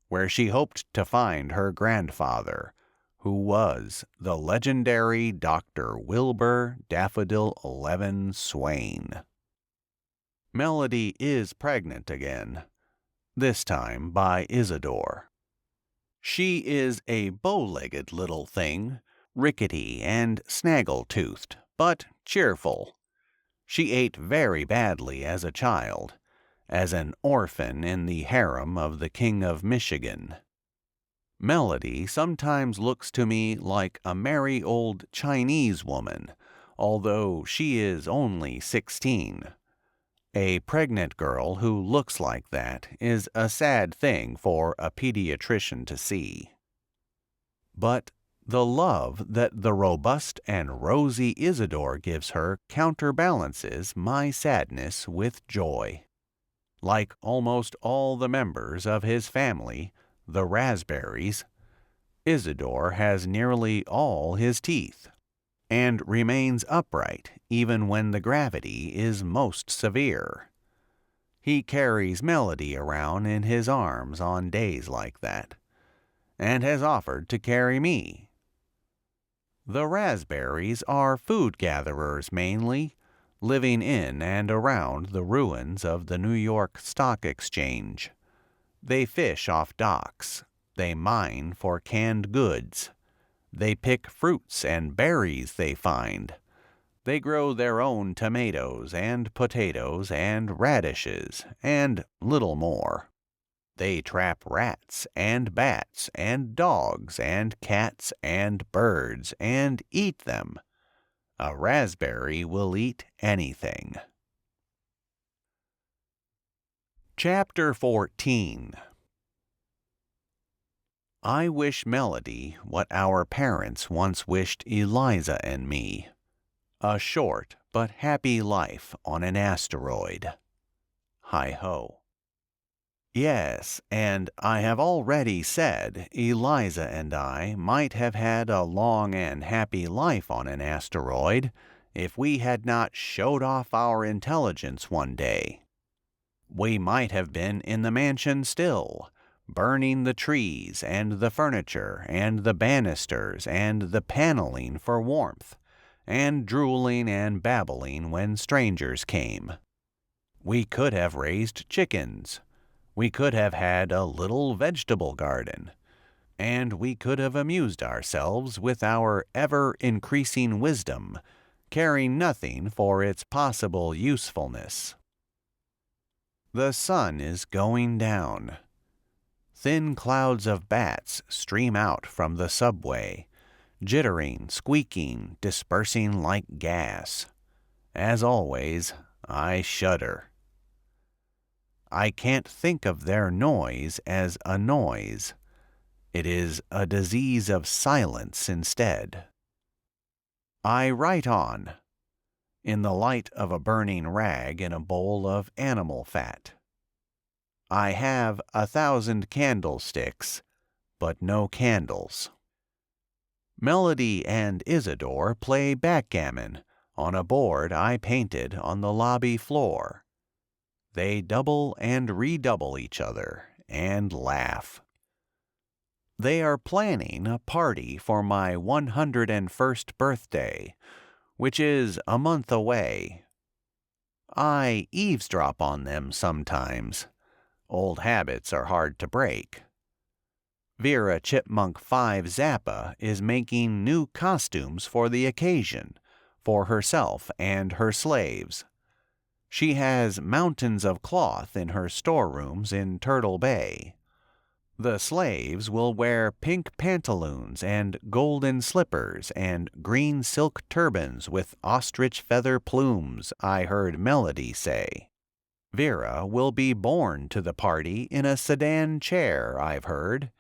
[SPEAKER 1] where she hoped to find her grandfather, who was the legendary Dr. Wilbur Daffodil-11 Swain. Melody is pregnant again, this time by Isidore. She is a bow-legged little thing, rickety and snaggle-toothed, but cheerful. She ate very badly as a child, as an orphan in the harem of the King of Michigan. Melody sometimes looks to me like a merry old Chinese woman, although she is only 16. A pregnant girl who looks like that is a sad thing for a pediatrician to see. But the love that the robust and rosy Isidore gives her counterbalances my sadness with joy. Like almost all the members of his family, the raspberries, Isidore has nearly all his teeth, and remains upright even when the gravity is most severe. He carries Melody around in his arms on days like that, and has offered to carry me. The raspberries are food gatherers mainly, living in and around the ruins of the New York Stock Exchange. They fish off docks. They mine for canned goods. They pick fruits and berries they find. They grow their own tomatoes and potatoes and radishes and little more. They trap rats and bats and dogs and cats and birds and eat them. A raspberry will eat anything. Chapter 14. I wish Melody what our parents once wished Eliza and me: a short but happy life on an asteroid. Hi-ho. Yes, and I have already said Eliza and I might have had a long and happy life on an asteroid if we had not showed off our intelligence one day. We might have been in the mansion still, burning the trees and the furniture and the banisters and the paneling for warmth, and drooling and babbling when strangers came. We could have raised chickens. We could have had a little vegetable garden. And we could have amused ourselves with our ever-increasing wisdom, caring nothing for its possible usefulness. The sun is going down. Thin clouds of bats stream out from the subway, jittering, squeaking, dispersing like gas. As always, I shudder. I can't think of their noise as a noise. It is a disease of silence instead. I write on, in the light of a burning rag in a bowl of animal fat. I have 1,000 candlesticks, but no candles. Melody and Isidore play backgammon on a board I painted on the lobby floor. They double and redouble each other and laugh. They are planning a party for my 101st birthday, which is a month away. I eavesdrop on them sometimes. Old habits are hard to break. Vera Chipmunk 5 Zappa is making new costumes for the occasion, for herself and her slaves. She has mountains of cloth in her storerooms in Turtle Bay. The slaves will wear pink pantaloons and golden slippers and green silk turbans with ostrich feather plumes, I heard Melody say. Vera will be borne to the party in a sedan chair, I've heard,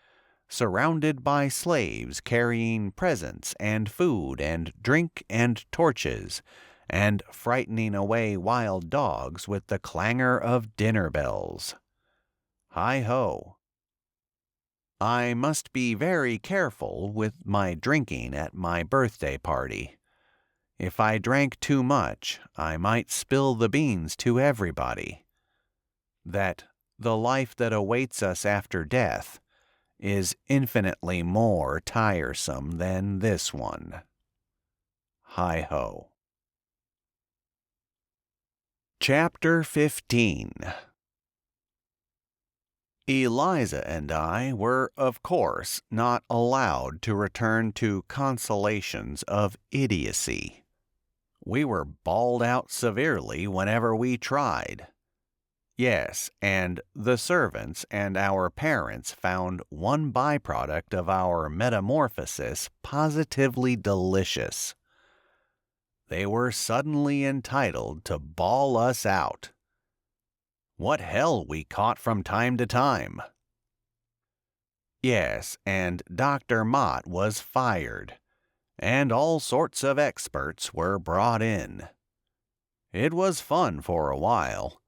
[SPEAKER 1] surrounded by slaves carrying presents and food and drink and torches, and frightening away wild dogs with the clangor of dinner bells. Hi-ho. I must be very careful with my drinking at my birthday party. If I drank too much, I might spill the beans to everybody. That the life that awaits us after death is infinitely more tiresome than this one. Hi-ho. Chapter 15. Eliza and I were, of course, not allowed to return to consolations of idiocy. We were bawled out severely whenever we tried. Yes, and the servants and our parents found one byproduct of our metamorphosis positively delicious. They were suddenly entitled to bawl us out. What hell we caught from time to time. Yes, and Dr. Mott was fired, and all sorts of experts were brought in. It was fun for a while.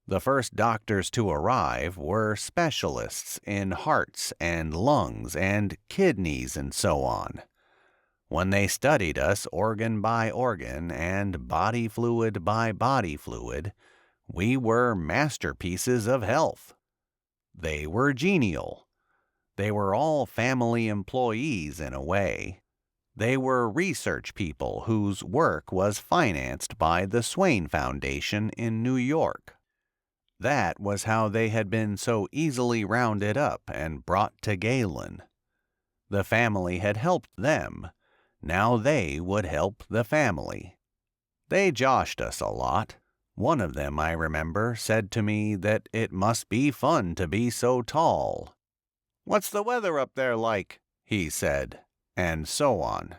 [SPEAKER 1] The first doctors to arrive were specialists in hearts and lungs and kidneys and so on. When they studied us organ by organ and body fluid by body fluid, we were masterpieces of health. They were genial. They were all family employees in a way. They were research people whose work was financed by the Swain Foundation in New York. That was how they had been so easily rounded up and brought to Galen. The family had helped them. Now they would help the family. They joshed us a lot. One of them, I remember, said to me that it must be fun to be so tall. "What's the weather up there like?" he said, and so on.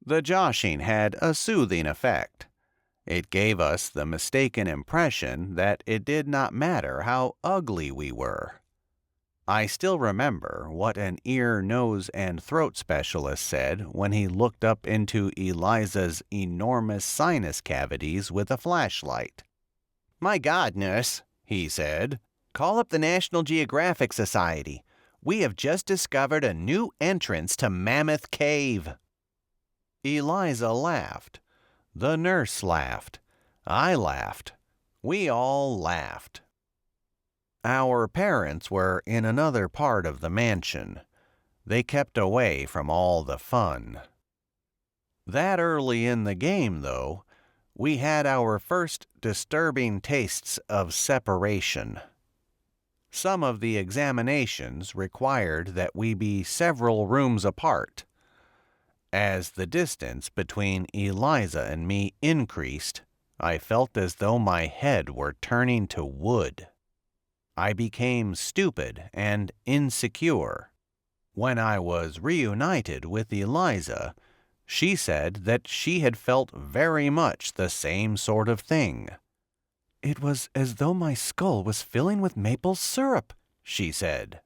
[SPEAKER 1] The joshing had a soothing effect. It gave us the mistaken impression that it did not matter how ugly we were. I still remember what an ear, nose, and throat specialist said when he looked up into Eliza's enormous sinus cavities with a flashlight. "My God, nurse," he said, "call up the National Geographic Society. We have just discovered a new entrance to Mammoth Cave." Eliza laughed. The nurse laughed. I laughed. We all laughed. Our parents were in another part of the mansion. They kept away from all the fun. That early in the game, though, we had our first disturbing tastes of separation. Some of the examinations required that we be several rooms apart. As the distance between Eliza and me increased, I felt as though my head were turning to wood. I became stupid and insecure. When I was reunited with Eliza, she said that she had felt very much the same sort of thing.
[SPEAKER 2] "It was as though my skull was filling with maple syrup," she said.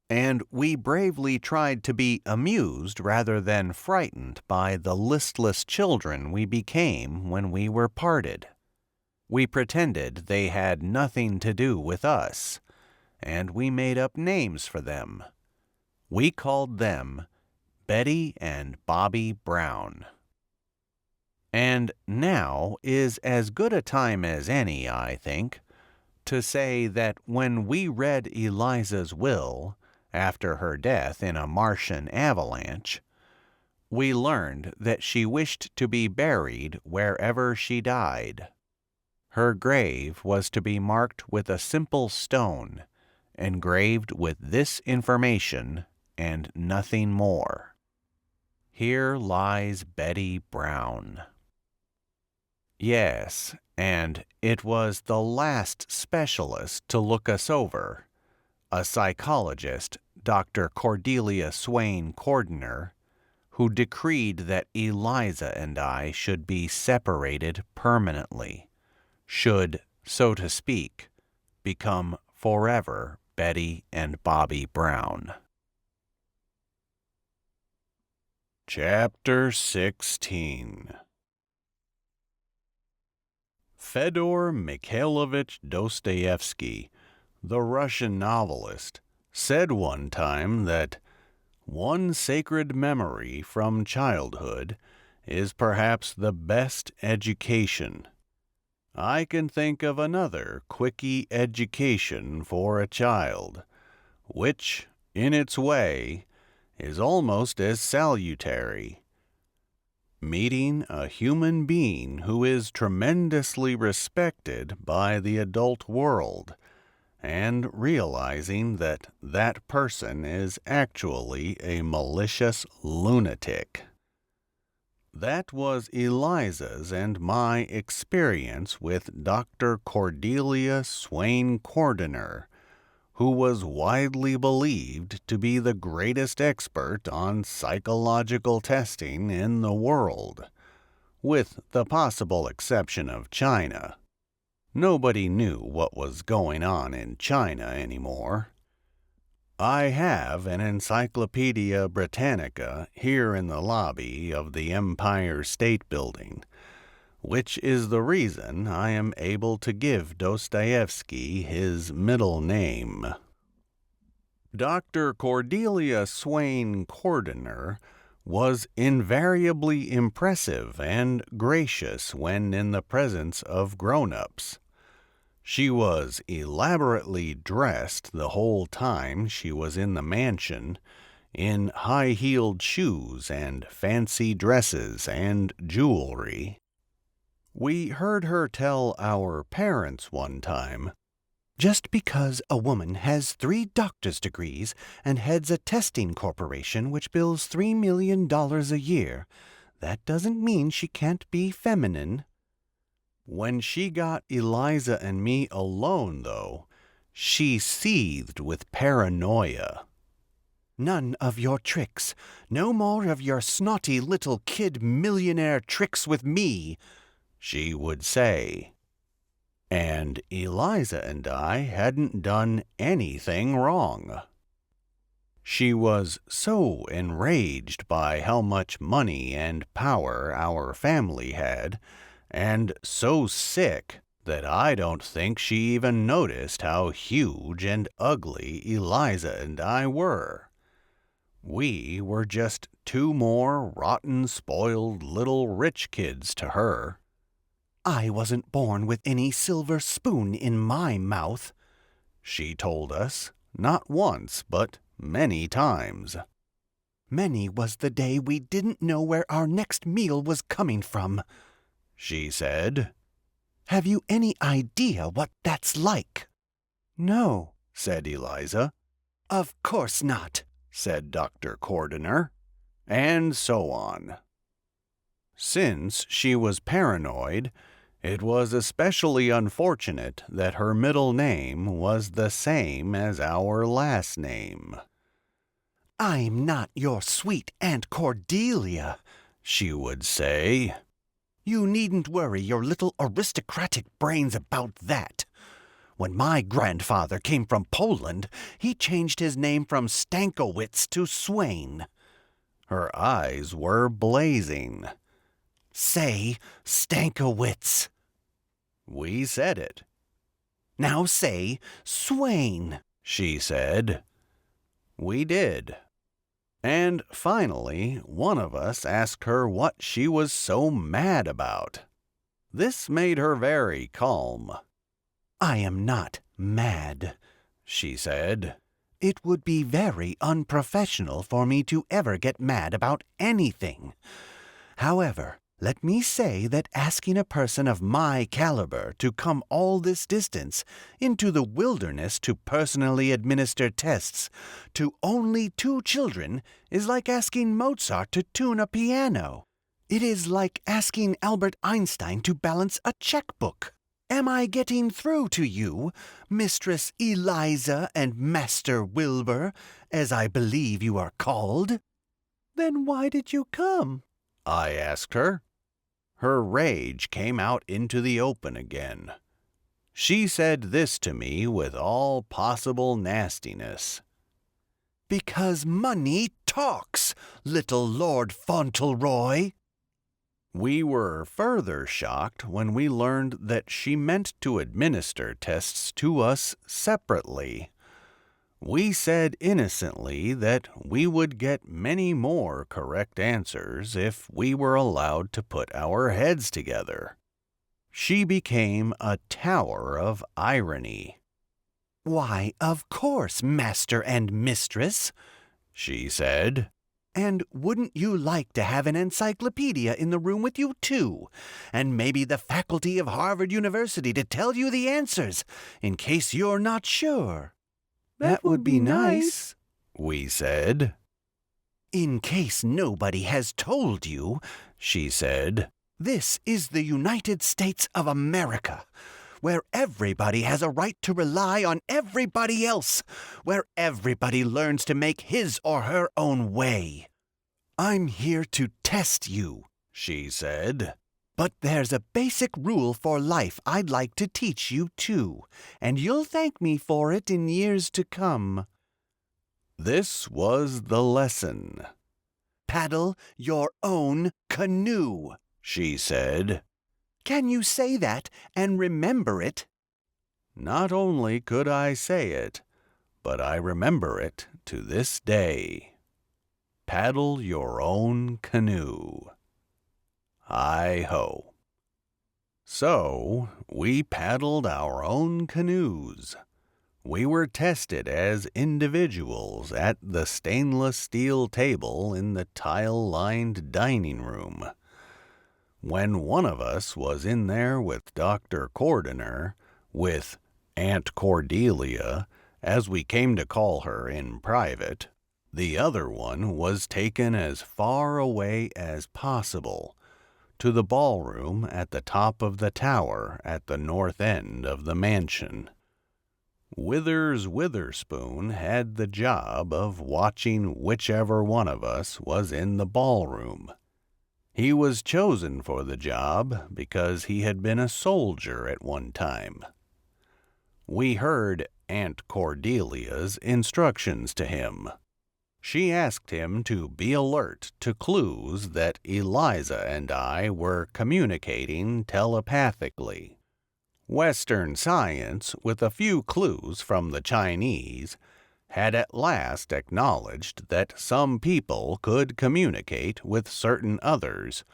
[SPEAKER 1] And we bravely tried to be amused rather than frightened by the listless children we became when we were parted. We pretended they had nothing to do with us, and we made up names for them. We called them Betty and Bobby Brown. And now is as good a time as any, I think, to say that when we read Eliza's will, after her death in a Martian avalanche, we learned that she wished to be buried wherever she died. Her grave was to be marked with a simple stone, engraved with this information and nothing more. Here lies Betty Brown. Yes, and it was the last specialist to look us over, a psychologist, Dr. Cordelia Swain Cordner, who decreed that Eliza and I should be separated permanently, should, so to speak, become forever Betty and Bobby Brown. Chapter 16. Fyodor Mikhailovich Dostoevsky, the Russian novelist, said one time that one sacred memory from childhood is perhaps the best education. I can think of another quickie education for a child, which, in its way, is almost as salutary. Meeting a human being who is tremendously respected by the adult world, and realizing that that person is actually a malicious lunatic. That was Eliza's and my experience with Dr. Cordelia Swain Cordner, who was widely believed to be the greatest expert on psychological testing in the world, with the possible exception of China. Nobody knew what was going on in China anymore. I have an Encyclopedia Britannica here in the lobby of the Empire State Building, which is the reason I am able to give Dostoevsky his middle name. Dr. Cordelia Swain Cordner was invariably impressive and gracious when in the presence of grown-ups. She was elaborately dressed the whole time she was in the mansion, in high-heeled shoes and fancy dresses and jewelry. We heard her tell our parents one time,
[SPEAKER 2] "Just because a woman has 3 doctor's degrees and heads a testing corporation which bills $3 million a year, that doesn't mean she can't be feminine."
[SPEAKER 1] When she got Eliza and me alone, though, she seethed with paranoia.
[SPEAKER 2] "None of your tricks. No more of your snotty little kid millionaire tricks with me,"
[SPEAKER 1] she would say. And Eliza and I hadn't done anything wrong. She was so enraged by how much money and power our family had, and so sick that I don't think she even noticed how huge and ugly Eliza and I were. We were just two more rotten, spoiled little rich kids to her.
[SPEAKER 2] I wasn't born with any silver spoon in my mouth,
[SPEAKER 1] she told us, not once, but many times.
[SPEAKER 2] Many was the day we didn't know where our next meal was coming from,
[SPEAKER 1] she said.
[SPEAKER 2] Have you any idea what that's like?
[SPEAKER 1] No, said Eliza.
[SPEAKER 2] Of course not,
[SPEAKER 1] said Dr. Cordiner, and so on. Since she was paranoid, it was especially unfortunate that her middle name was the same as our last name.
[SPEAKER 2] I'm not your sweet Aunt Cordelia,
[SPEAKER 1] she would say.
[SPEAKER 2] You needn't worry your little aristocratic brains about that. When my grandfather came from Poland, he changed his name from Stankiewicz to Swain.
[SPEAKER 1] Her eyes were blazing.
[SPEAKER 2] Say Stankiewicz.
[SPEAKER 1] We said it.
[SPEAKER 2] Now say Swain,
[SPEAKER 1] she said. We did. And finally, one of us asked her what she was so mad about. This made her very calm.
[SPEAKER 2] I am not mad,
[SPEAKER 1] she said.
[SPEAKER 2] It would be very unprofessional for me to ever get mad about anything. However, let me say that asking a person of my caliber to come all this distance into the wilderness to personally administer tests to only 2 children is like asking Mozart to tune a piano. It is like asking Albert Einstein to balance a checkbook. Am I getting through to you, Mistress Eliza and Master Wilbur, as I believe you are called? Then why did you come?
[SPEAKER 1] I asked her. Her rage came out into the open again. She said this to me with all possible nastiness.
[SPEAKER 2] Because money talks, little Lord Fauntleroy.
[SPEAKER 1] We were further shocked when we learned that she meant to administer tests to us separately. We said innocently that we would get many more correct answers if we were allowed to put our heads together. She became a tower of irony.
[SPEAKER 2] Why, of course, Master and Mistress,
[SPEAKER 1] she said.
[SPEAKER 2] And wouldn't you like to have an encyclopedia in the room with you, too? And maybe the faculty of Harvard University to tell you the answers, in case you're not sure?
[SPEAKER 3] That would be nice,
[SPEAKER 1] we said.
[SPEAKER 2] In case nobody has told you, she said, this is the United States of America, where everybody has a right to rely on everybody else, where everybody learns to make his or her own way. I'm here to test you, she said. But there's a basic rule for life I'd like to teach you, too, and you'll thank me for it in years to come.
[SPEAKER 1] This was the lesson.
[SPEAKER 2] Paddle your own canoe, she said. Can you say that and remember it?
[SPEAKER 1] Not only could I say it, but I remember it to this day. Paddle your own canoe. Hi-ho. So, we paddled our own canoes. We were tested as individuals at the stainless steel table in the tile-lined dining room. When one of us was in there with Dr. Cordiner, with Aunt Cordelia, as we came to call her in private, the other one was taken as far away as possible, to the ballroom at the top of the tower at the north end of the mansion. Withers Witherspoon had the job of watching whichever one of us was in the ballroom. He was chosen for the job because he had been a soldier at one time. We heard Aunt Cordelia's instructions to him. She asked him to be alert to clues that Eliza and I were communicating telepathically. Western science, with a few clues from the Chinese, had at last acknowledged that some people could communicate with certain others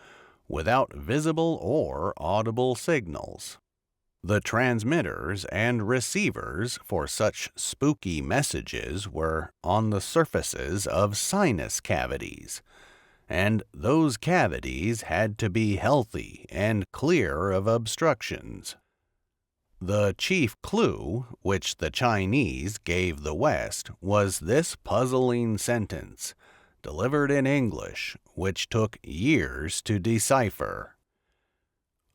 [SPEAKER 1] without visible or audible signals. The transmitters and receivers for such spooky messages were on the surfaces of sinus cavities, and those cavities had to be healthy and clear of obstructions. The chief clue which the Chinese gave the West was this puzzling sentence, delivered in English, which took years to decipher.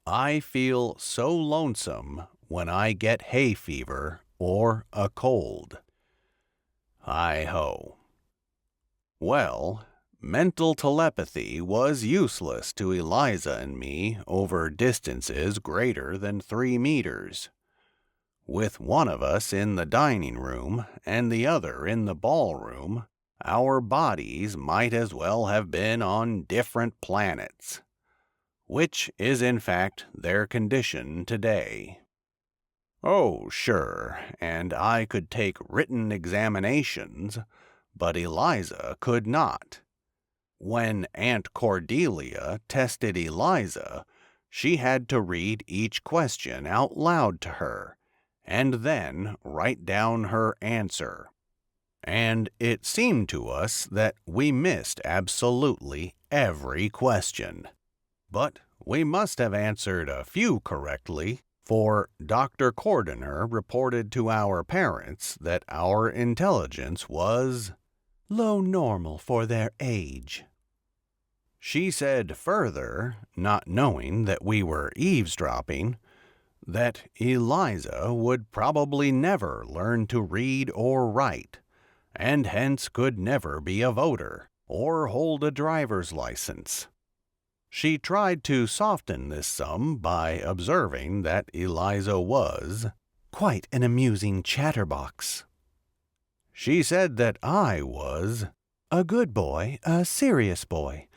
[SPEAKER 1] "I feel so lonesome when I get hay fever or a cold." Hi-ho. Well, mental telepathy was useless to Eliza and me over distances greater than 3 meters. With one of us in the dining room and the other in the ballroom, our bodies might as well have been on different planets, which is in fact their condition today. Oh, sure, and I could take written examinations, but Eliza could not. When Aunt Cordelia tested Eliza, she had to read each question out loud to her, and then write down her answer. And it seemed to us that we missed absolutely every question. But we must have answered a few correctly, for Dr. Cordiner reported to our parents that our intelligence was
[SPEAKER 2] low normal for their age.
[SPEAKER 1] She said further, not knowing that we were eavesdropping, that Eliza would probably never learn to read or write, and hence could never be a voter or hold a driver's license. She tried to soften this sum by observing that Eliza was
[SPEAKER 2] quite an amusing chatterbox.
[SPEAKER 1] She said that I was
[SPEAKER 2] a good boy, a serious boy,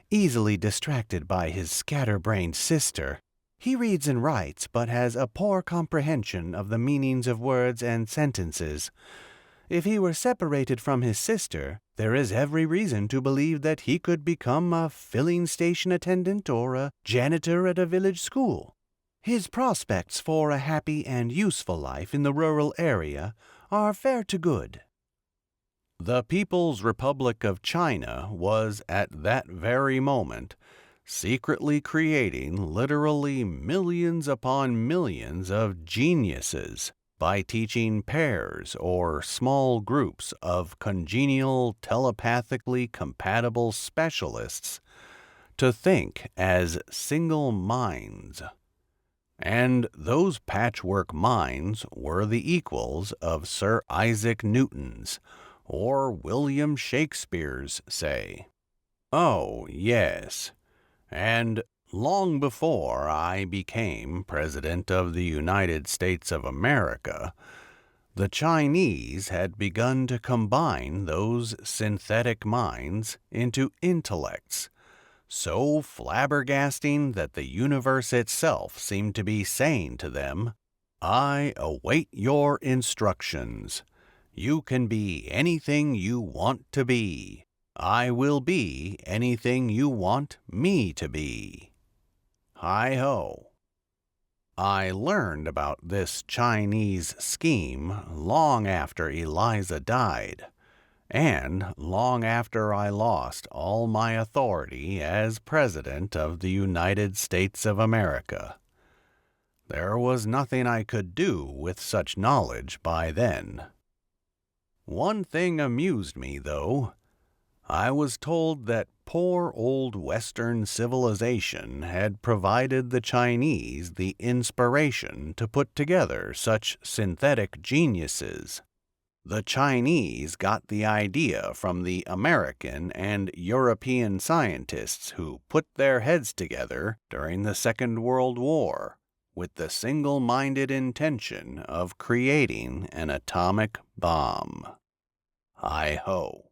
[SPEAKER 2] easily distracted by his scatterbrained sister. He reads and writes, but has a poor comprehension of the meanings of words and sentences. If he were separated from his sister, there is every reason to believe that he could become a filling station attendant or a janitor at a village school. His prospects for a happy and useful life in the rural area are fair to good.
[SPEAKER 1] The People's Republic of China was at that very moment secretly creating literally millions upon millions of geniuses by teaching pairs or small groups of congenial, telepathically compatible specialists to think as single minds. And those patchwork minds were the equals of Sir Isaac Newton's or William Shakespeare's, say. Oh, yes. And long before I became President of the United States of America, the Chinese had begun to combine those synthetic minds into intellects, so flabbergasting that the universe itself seemed to be saying to them, "I await your instructions. You can be anything you want to be. I will be anything you want me to be." Hi-ho. I learned about this Chinese scheme long after Eliza died, and long after I lost all my authority as President of the United States of America. There was nothing I could do with such knowledge by then. One thing amused me, though. I was told that poor old Western civilization had provided the Chinese the inspiration to put together such synthetic geniuses. The Chinese got the idea from the American and European scientists who put their heads together during the Second World War with the single-minded intention of creating an atomic bomb. Hi-ho.